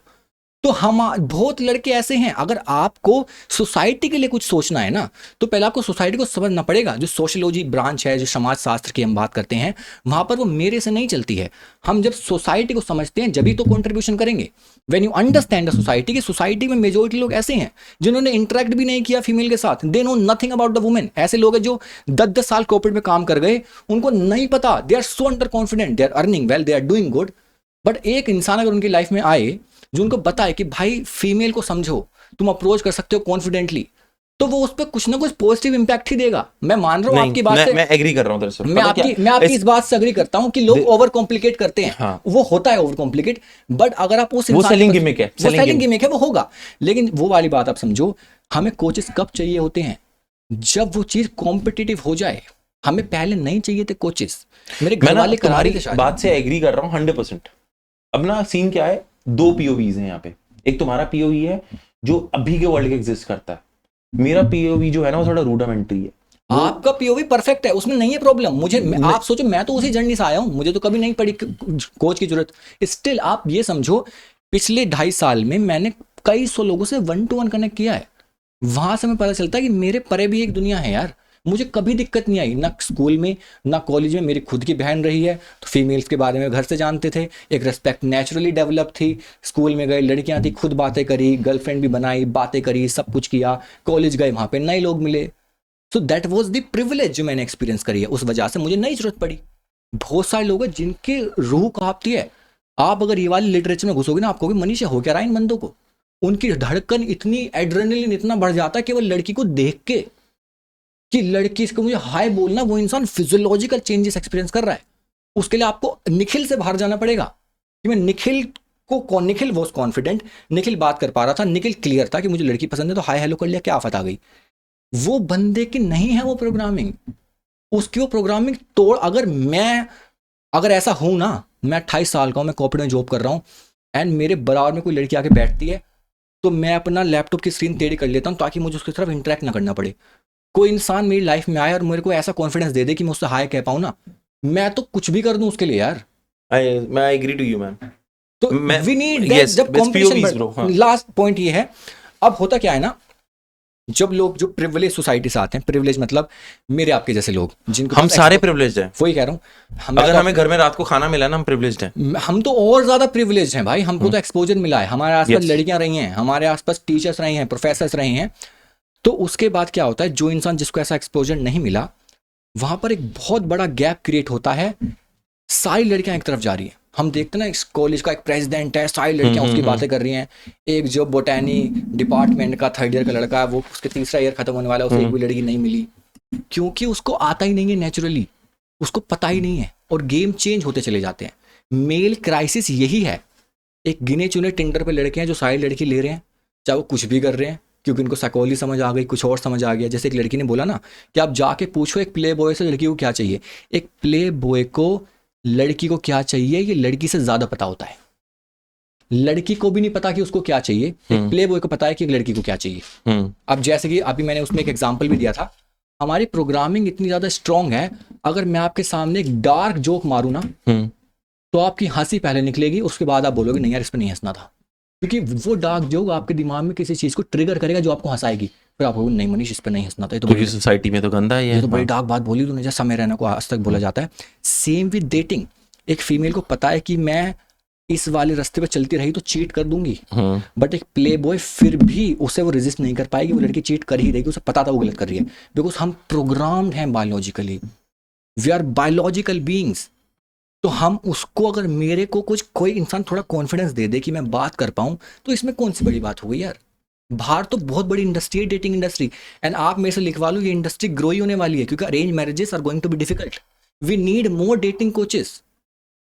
तो हम बहुत लड़के ऐसे हैं, अगर आपको सोसाइटी के लिए कुछ सोचना है ना, तो पहले आपको सोसाइटी को समझना पड़ेगा। जो सोशियोलॉजी ब्रांच है, जो समाज शास्त्र की हम बात करते हैं, वहां पर वो मेरे से नहीं चलती है। हम जब सोसाइटी को समझते हैं, जब ही तो कंट्रीब्यूशन करेंगे। When you understand the society, की सोसाइटी में मेजोरिटी लोग ऐसे हैं जिन्होंने इंटरेक्ट भी नहीं किया फीमेल के साथ, they know nothing about the women. ऐसे लोग हैं जो 10-10 साल कॉर्पोरेट में काम कर गए, उनको नहीं पता, they are so under confident, they are earning well, they are doing good. But एक इंसान अगर उनकी लाइफ में आए जो उनको बताए कि भाई फीमेल को समझो, तुम अप्रोच कर सकते हो कॉन्फिडेंटली, तो वो उस पर कुछ ना कुछ पॉजिटिव इम्पैक्ट ही देगा। मैं मान रहा हूँ आपकी बात से, मैं एग्री कर रहा हूँ तेरे से। मैं आपकी इस बात से एग्री करता हूँ कि लोग ओवर कॉम्प्लिकेट करते हैं। हाँ। वो होता है ओवर कॉम्प्लिकेट, बट अगर आप उस वो इंसान सेलिंग पर- गिमिक है, वो सेलिंग गिमिक है, वो होगा। लेकिन वो वाली बात आप समझो, हमें कोचेस कब चाहिए होते हैं? जब वो चीज कॉम्पिटिटिव हो जाए। हमें पहले नहीं चाहिए थे कोचेस। मेरे मैं घर ना वाले करा तुम्हारी रहे थे शादी। बात से एग्री कर रहा हूँ 100%। अब ना सीन क्या है, 2 POVs हैं यहाँ पे। एक तुम्हारा POV है जो अभी के वर्ल्ड के एग्जिस्ट करता है, मेरा POV जो है ना वो थोड़ा रूडामेंट्री है। आपका पीओवी परफेक्ट है, उसमें नहीं है प्रॉब्लम। आप सोचो, मैं तो उसी जर्नी से आया हूं, मुझे तो कभी नहीं पड़ी कोच की जरूरत। स्टिल आप ये समझो, पिछले 2.5 साल में मैंने कई 100 लोगों से 1-to-1 कनेक्ट किया है। वहां से हमें पता चलता है कि मेरे परे भी एक दुनिया है यार। मुझे कभी दिक्कत नहीं आई, ना स्कूल में ना कॉलेज में। मेरी खुद की बहन रही है, तो फीमेल्स के बारे में घर से जानते थे, एक रिस्पेक्ट नेचुरली डेवलप थी। स्कूल में गए, लड़कियां थी, खुद बातें करी, गर्लफ्रेंड भी बनाई, बातें करी, सब कुछ किया। कॉलेज गए, वहां पे नए लोग मिले। So that was the privilege जो मैंने एक्सपीरियंस करी है। उस वजह से मुझे नहीं जरूरत पड़ी। बहुत सारे लोग हैं जिनके रूह कांपती है। आप अगर ये वाली लिटरेचर में घुसोगे ना, आप कहोगे मनीषा हो क्या रहा है इन बंदों को। उनकी धड़कन इतनी, एड्रेनलिन इतना बढ़ जाता है कि वो लड़की को देख के, कि लड़की इसको मुझे हाय बोलना, वो इंसान फिजियोलॉजिकल चेंजेस एक्सपीरियंस कर रहा है। उसके लिए आपको निखिल से बाहर जाना पड़ेगा। कि मैं निखिल वॉज कॉन्फिडेंट, निखिल बात कर पा रहा था, निखिल क्लियर था कि मुझे लड़की पसंद है, तो हाय हेलो कर लिया, क्या आफत आ गई। वो बंदे की नहीं है वो प्रोग्रामिंग, उसकी वो प्रोग्रामिंग तोड़। अगर ऐसा हूं ना, मैं 28 साल का हूं, मैं कॉर्पोरेट में जॉब कर रहा हूं, एंड मेरे बराबर में कोई लड़की आके बैठती है, तो मैं अपना लैपटॉप की स्क्रीन टेढ़ी कर लेता हूं ताकि मुझे उसकी तरफ इंटरेक्ट ना करना पड़े। कोई इंसान मेरी लाइफ में आए और मेरे को ऐसा कॉन्फिडेंस दे दे कि मैं उससे हाय कह पाऊं ना, मैं तो कुछ भी कर दूं उसके लिए यार। मैं एग्री टू यू मैन। तो वी नीड दैट। जब कॉम्पिटिशन, लास्ट पॉइंट ये है, अब होता क्या है ना, जब लोग जो प्रिविलेज सोसाइटी से आते हैं, प्रिविलेज मतलब मेरे आपके जैसे लोग, जिनको हम सारे प्रिविलेज्ड हैं। वही कह रहा हूँ। अगर हमें घर में रात को खाना मिला ना, हम प्रिविलेज्ड हैं। हम तो और ज्यादा प्रिविलेज हैं भाई। हमको तो एक्सपोजर मिला है, हमारे आसपास लड़कियां रही हैं, हमारे आसपास टीचर्स रहे हैं, प्रोफेसर्स रहे हैं। तो उसके बाद क्या होता है, जो इंसान जिसको ऐसा एक्सपोजर नहीं मिला, वहां पर एक बहुत बड़ा गैप क्रिएट होता है। सारी लड़कियां एक तरफ जा रही हैं। हम देखते हैं ना, इस कॉलेज का एक प्रेसिडेंट है, सारी लड़कियां उसकी बातें कर रही हैं। एक जो बोटैनी डिपार्टमेंट का 3rd ईयर का लड़का है, वो उसके 3रा ईयर खत्म होने वाला है, उसे एक भी लड़की नहीं मिली, क्योंकि उसको आता ही नहीं है नेचुरली, उसको पता ही नहीं है। और गेम चेंज होते चले जाते हैं। मेल क्राइसिस यही है। एक गिने चुने टिंडर पे लड़के हैं जो सारी लड़की ले रहे हैं, चाहे वो कुछ भी कर रहे हैं, क्योंकि उनको साइकोलॉजी समझ आ गई, कुछ और समझ आ गया। जैसे एक लड़की ने बोला ना कि आप जाके पूछो एक प्ले बॉय से लड़की को क्या चाहिए। एक प्ले बॉय को लड़की को क्या चाहिए ये लड़की से ज्यादा पता होता है। लड़की को भी नहीं पता कि उसको क्या चाहिए, एक प्ले बॉय को पता है कि लड़की को क्या चाहिए। अब जैसे कि अभी मैंने उसमें एक एग्जांपल भी दिया था, हमारी प्रोग्रामिंग इतनी ज्यादा स्ट्रांग है, अगर मैं आपके सामने एक डार्क जोक मारूं ना, तो आपकी हंसी पहले निकलेगी, उसके बाद आप बोलोगे नहीं यार इस पर नहीं हंसना था, क्योंकि वो डार्क जोक आपके दिमाग में किसी चीज को ट्रिगर करेगा जो आपको हंसाएगी। फिर आप बोलोगे नहीं मनीष इस पर नहीं हंसना था, क्योंकि सोसाइटी में तो गंदा है ये तो बड़ी डार्क बात बोली तूने, जैसा समय रहना को आज तक बोला जाता है। Same with dating. एक फीमेल को पता है कि मैं इस वाले रास्ते पे चलती रही तो चीट कर दूंगी, बट एक प्ले बॉय फिर भी उसे वो रेजिस्ट नहीं कर पाएगी, वो लड़की चीट कर ही रहेगी, उसे पता था वो गलत कर रही है, बिकॉज हम प्रोग्राम्ड हैं biologically, we are biological beings. तो हम उसको, अगर मेरे को कोई इंसान थोड़ा कॉन्फिडेंस दे दे कि मैं बात कर पाऊं, तो इसमें कौन सी बड़ी बात हो गई यार। बाहर तो बहुत बड़ी इंडस्ट्री है डेटिंग इंडस्ट्री, एंड आप मेरे से लिखवा लो ये इंडस्ट्री ग्रो ही होने वाली है, क्योंकि arrange marriages are going to be difficult. We need more dating coaches,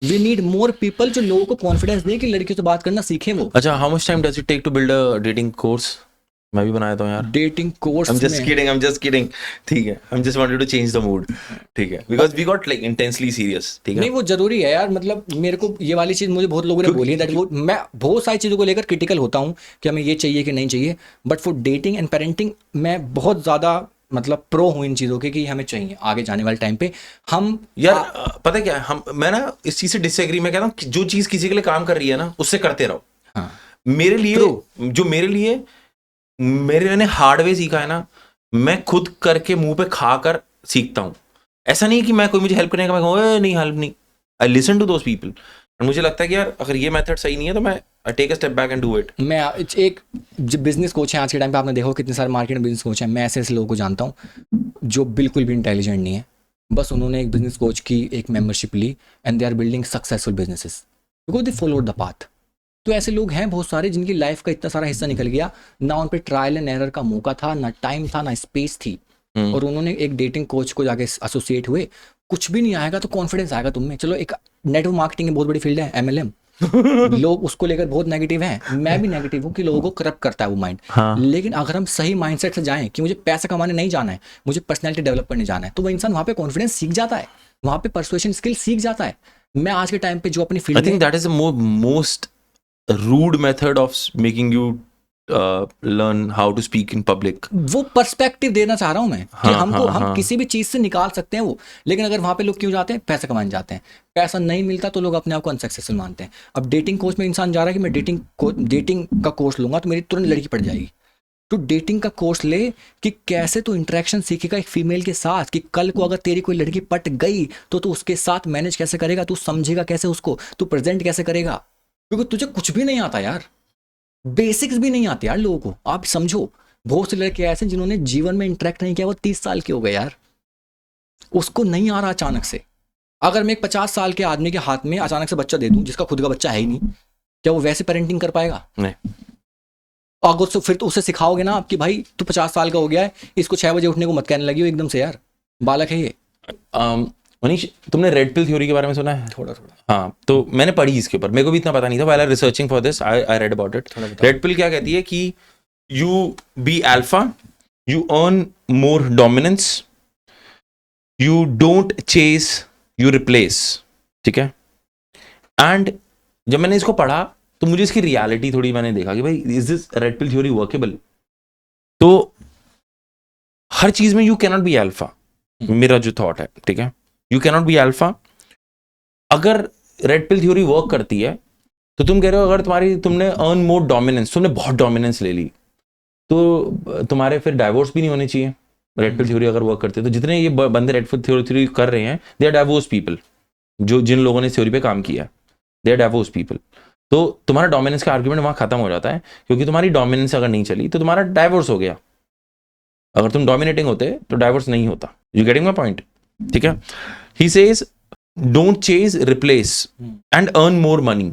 we need more people जो लोगों को कॉन्फिडेंस दें कि लड़कियों से बात करना सीखें वो। अच्छा, how much time does it take to build a dating course? मैं भी बनाया था यार dating course. I'm just kidding ठीक है, I'm just wanted to change the mood, ठीक है, because we got like intensely serious, ठीक है। नहीं वो जरूरी है यार, मतलब मेरे को ये वाली चीज मुझे बहुत लोगों ने बोली है दैट वो, मैं बहुत सारी चीज़ों को लेकर क्रिटिकल होता हूँ कि हमें ये चाहिए कि नहीं चाहिए, but for dating and parenting मैं बहुत ज़्यादा मतलब प्रो हूँ इन चीज़ों के, कि हमें चाहिए आगे जाने वाले टाइम पे। हम यार पता है क्या, मैं ना इस चीज़ से डिसएग्री में कहता हूँ कि जो चीज़ किसी के लिए काम कर रही है ना, उससे करते रहो। हाँ, मेरे लिए जो मैंने हार्ड वे सीखा है ना, मैं खुद करके मुंह पे खाकर सीखता हूँ। ऐसा नहीं कि मैं कोई मुझे हेल्प करने का मैं कहूँ नहीं हेल्प नहीं, I listen to those people. और मुझे लगता है कि यार अगर ये मेथड सही नहीं है तो मैं I take a step back and do it. मैं एक जो बिजनेस कोच है आज के टाइम पे, आपने देखो कितने सारे मार्केट में बिजनेस कोच हैं, मैं ऐसे लोगों को जानता हूँ जो बिल्कुल भी इंटेलिजेंट नहीं है, बस उन्होंने एक बिजनेस कोच की एक मेंबरशिप ली and they are building successful businesses because they followed the path. तो ऐसे लोग हैं बहुत सारे जिनकी लाइफ का इतना सारा हिस्सा निकल गया, ना उन पे ट्रायल एंड एरर का मौका था, ना टाइम था, ना स्पेस थी, और उन्होंने एक डेटिंग कोच को जाके एसोसिएट हुए। कुछ भी नहीं आएगा तो कॉन्फिडेंस आएगा तुम में। चलो एक नेटवर्क मार्केटिंग बहुत बड़ी फील्ड है, MLM, लोग उसको लेकर बहुत नेगेटिव हैं, मैं भी नेगेटिव हूँ कि लोगों को करप्ट करता है वो माइंड। हाँ। लेकिन अगर हम सही माइंडसेट से जाएं कि मुझे पैसा कमाने नहीं जाना है, मुझे पर्सनैलिटी डेवलप करने जाना है, तो वो इंसान वहाँ पे कॉन्फिडेंस सीख जाता है, वहाँ पे परसुएशन स्किल सीख जाता है। मैं आज के टाइम पे जो अपनी I field think that is the most rude method of making you learn how to speak in public. वो पर्सपेक्टिव देना चाह रहा हूँ मैं कि हाँ, हमको हाँ, हम हाँ। किसी भी चीज से निकाल सकते हैं वो, लेकिन अगर वहाँ पे लोग क्यों जाते हैं, पैसा कमाने जाते हैं, पैसा नहीं मिलता तो लोग अपने आप को अनसक्सेसफुल मानते हैं। अब डेटिंग कोच में इंसान जा रहा है कि मैं डेटिंग का कोर्स लूंगा तो मेरी तुरंत लड़की पड़ जाएगी। तो डेटिंग का कोर्स ले कि कैसे तू इंटरेक्शन सीखेगा एक फीमेल के साथ, कि कल को अगर तेरी कोई लड़की पट गई तो तू उसके साथ मैनेज कैसे करेगा, तू समझेगा कैसे उसको, तू प्रेजेंट कैसे करेगा, क्योंकि तुझे कुछ भी नहीं आता यार, बेसिक्स भी नहीं आते यार लोगों को। आप समझो बहुत से लड़के ऐसे जिन्होंने जीवन में इंटरेक्ट नहीं किया, वो 30 साल के हो गए यार, उसको नहीं आ रहा अचानक से। अगर मैं एक 50 साल के आदमी के हाथ में अचानक से बच्चा दे दूं जिसका खुद का बच्चा है ही नहीं, क्या वो वैसे पेरेंटिंग कर पाएगा? नहीं। अगर तो फिर तो उसे सिखाओगे ना आप कि भाई तू 50 साल का हो गया है, इसको 6 बजे उठने को मत कहने लगी हो एकदम से यार, बालक है ये। मनीष, तुमने रेड पिल थ्योरी के बारे में सुना है? थोड़ा थोड़ा हाँ, तो मैंने पढ़ी इसके ऊपर, मेरे को भी इतना पता नहीं था, while researching for this I read about it. Red pill क्या कहती है कि you be alpha, you earn more dominance, you don't chase, you replace, ठीक है। एंड जब मैंने इसको पढ़ा तो मुझे इसकी रियलिटी थोड़ी मैंने देखा कि भाई is this red pill theory workable. तो हर चीज में यू कैनॉट बी अल्फा, मेरा जो थॉट है, ठीक है, यू कैनॉट बी अल्फा। अगर रेड पिल थ्योरी वर्क करती है तो तुम कह रहे हो अगर तुमने अर्न मोर डोमिनेंस, तुमने बहुत डोमिनेंस ले ली तो तुम्हारे फिर डाइवोर्स भी नहीं होने चाहिए। रेड पिल थ्योरी अगर वर्क करती है तो जितने ये बंदे रेड पिल थ्योरी कर रहे हैं, दे आर डाइवोर्स पीपल, जिन लोगों ने थ्योरी पे काम किया, दे आर डाइवोर्स पीपल। तो तुम्हारा डोमिनेंस का आर्ग्यूमेंट वहां खत्म हो जाता है, क्योंकि तुम्हारी डोमिनेंस अगर नहीं चली तो तुम्हारा डाइवोर्स हो गया। अगर तुम डोमिनेटिंग होते तो डाइवोर्स नहीं होता। You getting my point? ठीक है। He says don't chase, replace and earn more money.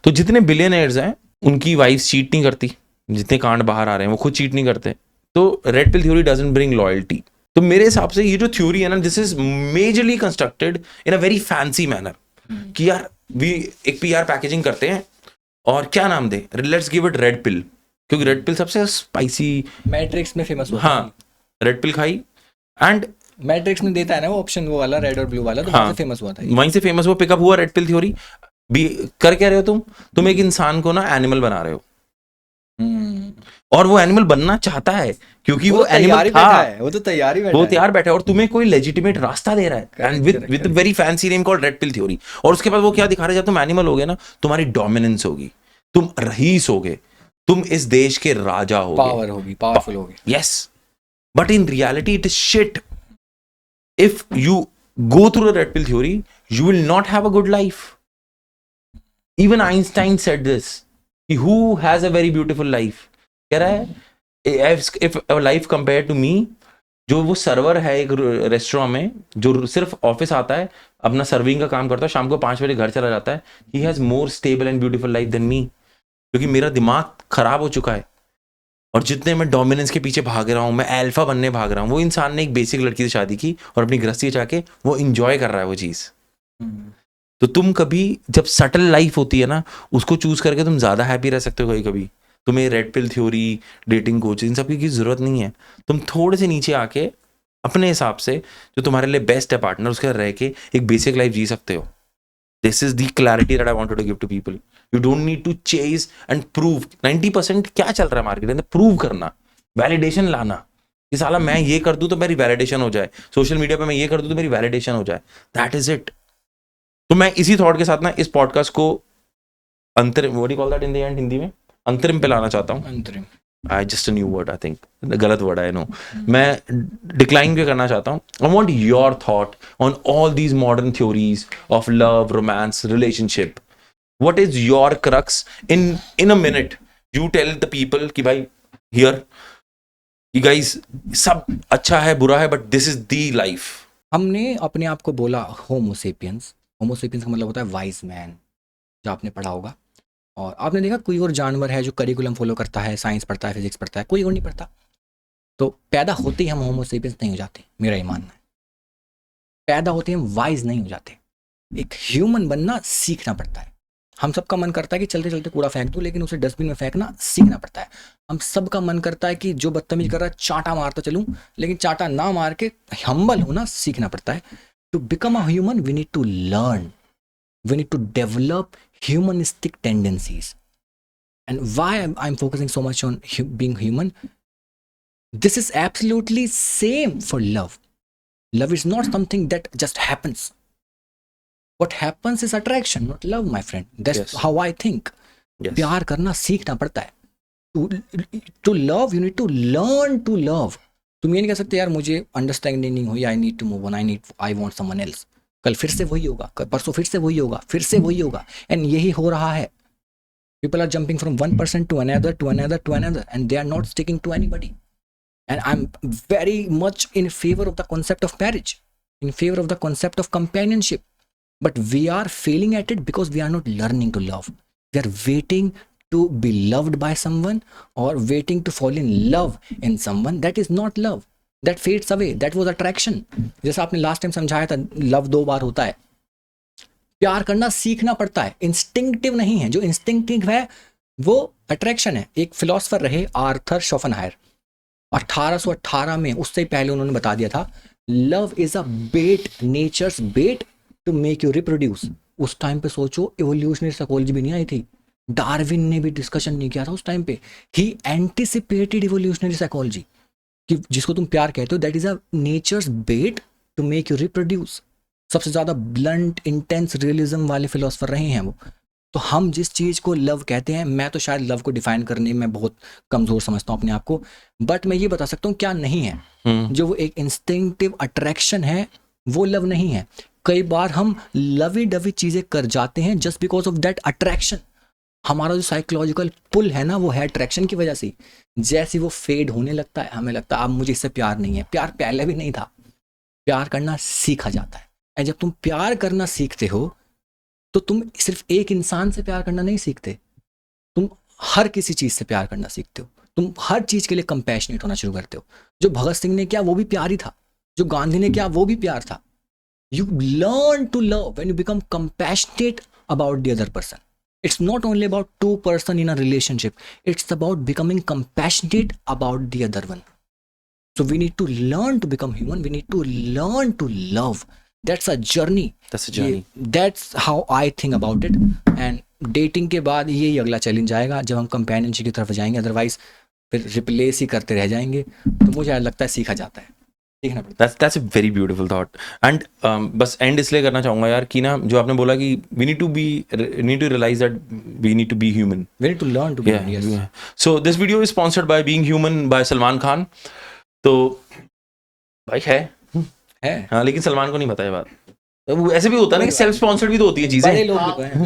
तो जितने बिलियनर्स हैं उनकी वाइफ चीट नहीं करती, जितने कांड बाहर आ रहे हैं वो खुद चीट नहीं करते। तो red pill theory doesn't bring loyalty. तो मेरे हिसाब से ये जो थ्योरी है ना, this is majorly constructed in a very fancy manner कि यार वी एक PR पैकेजिंग करते हैं और क्या नाम दे, let's give it red pill, क्योंकि रेड पिल सबसे स्पाइसी। मैट्रिक्स में फेमस हुआ। हाँ, रेड पिल खाई एंड मैट्रिक्स में देता है ना वो ऑप्शन, वो वाला रेड और ब्लू वाला, तो हाँ, वहाँ से फेमस हुआ था ये। वहीं से फेमस हुआ, पिकअप हुआ रेड पिल थ्योरी। भी कर क्या रहे हो तुम एक इंसान को ना एनिमल बना रहे हो, और वो एनिमल बनना चाहता है क्योंकि वो एनिमल था, वो तो तैयारी बैठा वो है। तैयार बैठा है और तुम्हें कोई लेजिटिमेट रास्ता दे रहा है, and with very fancy name called red pill theory. और उसके बाद वो क्या दिखा रहे हैं, जब तुम एनिमल होगे ना, तुम्हारी डोमिनेंस होगी, तुम रईस होगे, तुम इस देश के राजा होगे, पावर होगी, पावरफुल होगी। Yes, but in reality it is shit. If you go through the red pill theory, you will not have a good life. Even Einstein said this. Who has a very beautiful life? कह रहा है if a life compared to me, जो वो server है एक restaurant में, जो सिर्फ ऑफिस आता है, अपना सर्विंग का काम करता है, शाम को 5 बजे घर चला जाता है, he has more stable and beautiful life than me, क्योंकि मेरा दिमाग खराब हो चुका है। और जितने मैं डोमिनेंस के पीछे भाग रहा हूँ, मैं अल्फा बनने भाग रहा हूँ, वो इंसान ने एक बेसिक लड़की से शादी की और अपनी गृहस्थी जाके वो इंजॉय कर रहा है वो चीज़। तो तुम कभी जब सटल लाइफ होती है ना, उसको चूज करके तुम ज़्यादा हैप्पी रह सकते हो। कभी कभी तुम्हें red pill theory, dating coach, इन सब की ज़रूरत नहीं है। तुम थोड़े से नीचे आके अपने हिसाब से जो तुम्हारे लिए बेस्ट है पार्टनर, उसके रह के एक बेसिक लाइफ जी सकते हो। This is the clarity that I wanted to give to people. You don't need to chase and prove. 90% क्या चल रहा है मार्केट में? प्रूव करना, वैलिडेशन लाना कि साला मैं ये कर दूं तो मेरी वैलिडेशन हो जाए, सोशल मीडिया पे मैं ये कर दूं तो मेरी वैलिडेशन हो जाए। That is it. तो मैं इसी थॉट के साथ ना इस पॉडकास्ट को अंतरिम, what do you call that in the end, Hindi में अंतरिम पे लाना चाहता हूँ। अंतरिम, I just a new word, I think गलत वर्ड आई नो। मैं डिक्लाइन भी करना चाहता हूँ। I want your thought on all these modern theories of love, romance, relationship. What is your crux in a minute? You tell the people कि भाई here you guys, सब अच्छा है बुरा है, but this is the life. हमने अपने आप को बोला होमोसेपियंस। होमोसेपियंस का मतलब होता है वाइज मैन, जो आपने पढ़ा होगा। और आपने देखा कोई और जानवर है जो करिकुलम फॉलो करता है, साइंस पढ़ता है, फिजिक्स पढ़ता है, कोई और नहीं पढ़ता। तो पैदा होते ही हम होमोसेपियंस नहीं हो जाते, मेरा ये मानना है। पैदा होते ही हम वाइज नहीं हो जाते। एक ह्यूमन बनना सीखना पड़ता है। हम सबका मन करता है कि चलते चलते कूड़ा फेंक दूं, लेकिन उसे डस्टबिन में फेंकना सीखना पड़ता है। हम सबका मन करता है कि जो बदतमीज कर रहा है चांटा मारता चलूं, लेकिन चांटा ना मार के हम्बल होना सीखना पड़ता है। To become a human we need to learn, we need to develop humanistic tendencies. And why I am focusing so much on being human, this is absolutely same for love. Love is not something that just happens. What happens is attraction, not love, my friend. That's Yes. how I think. Yes. प्यार करना सीखना पड़ता है। To love you need to learn to love. तुम ये नहीं कह सकते यार मुझे अंडरस्टैंडिंग नहीं हुई, I need to move on, I want someone else. कल फिर से वही होगा, परसों फिर से वही होगा, फिर से वही होगा, एंड यही हो रहा है। People are jumping from one person to another, to another, to another, and they are not sticking to anybody. And I'm very much in favor of the concept of marriage, in favor of the concept of companionship. But we are failing at it because we are not learning to love. We are waiting to be loved by someone or waiting to fall in love in someone. That is not love. That fades away. That was attraction. जैसा आपने last time समझाया था, love 2 बार होता है। प्यार करना सीखना पड़ता है, इंस्टिंक्टिव नहीं है। जो इंस्टिंक्टिव है वो अट्रैक्शन है। एक फिलोसफर रहे आर्थर शोपेनहायर, 1818 में, उससे पहले उन्होंने बता दिया था love is a bet, nature's bet to make you reproduce. उस टाइम पे सोचो इवोल्यूशनरी साइकोलॉजी भी नहीं आई थी, डार्विन ने भी डिस्कशन नहीं किया था उस टाइम पे। ही एंटिसिपेटेड इवोल्यूशनरी साइकोलॉजी कि जिसको तुम प्यार कहते हो, that is a nature's bet to make you reproduce. सबसे ज़्यादा ब्लंट इंटेंस रियलिज्म वाले फिलोसफर रहे हैं वो। तो हम जिस चीज़ को लव कहते हैं, मैं तो शायद लव को डिफाइन करने में बहुत कमज़ोर समझता हूँ अपने आप को, बट मैं ये बता सकता हूँ क्या नहीं है। जो वो एक इंस्टिंक्टिव अट्रैक्शन है वो लव नहीं है। कई बार हम लवी डवी चीज़ें कर जाते हैं just because of that attraction. हमारा जो साइकोलॉजिकल पुल है ना, वो है अट्रैक्शन की वजह से। जैसे वो फेड होने लगता है, हमें लगता है अब मुझे इससे प्यार नहीं है। प्यार पहले भी नहीं था, प्यार करना सीखा जाता है। और जब तुम प्यार करना सीखते हो तो तुम सिर्फ एक इंसान से प्यार करना नहीं सीखते, तुम हर किसी चीज़ से प्यार करना सीखते हो। तुम हर चीज़ के लिए कंपैशनेट होना शुरू करते हो। जो भगत सिंह ने किया वो भी प्यार ही था, जो गांधी ने किया वो भी प्यार था। You learn to love when you become compassionate about the other person. It's not only about 2 person in a relationship, it's about becoming compassionate about the other one. So we need to learn to become human, we need to learn to love. That's a journey. That's a journey. That's how I think about it. And dating के बाद यही अगला challenge आएगा जब हम companionship की तरफ जाएंगे। अदरवाइज फिर रिप्लेस ही करते रह जाएंगे। तो मुझे लगता है सीखा जाता है, सीखना पड़ता है। That's a very beautiful thought. And बस एंड इसलिए करना चाहूँगा यार कि ना, जो आपने बोला कि we need to realize that we need to be human. We need to learn to be human. Yes. Yeah. So this video is sponsored by Being Human by Salman Khan. तो भाई है, हाँ, लेकिन सलमान को नहीं पता है बात। वो ऐसे भी होता है ना कि सेल्फ स्पॉन्सर्ड भी तो होती है चीजें। बड़े लोग भी तो हैं।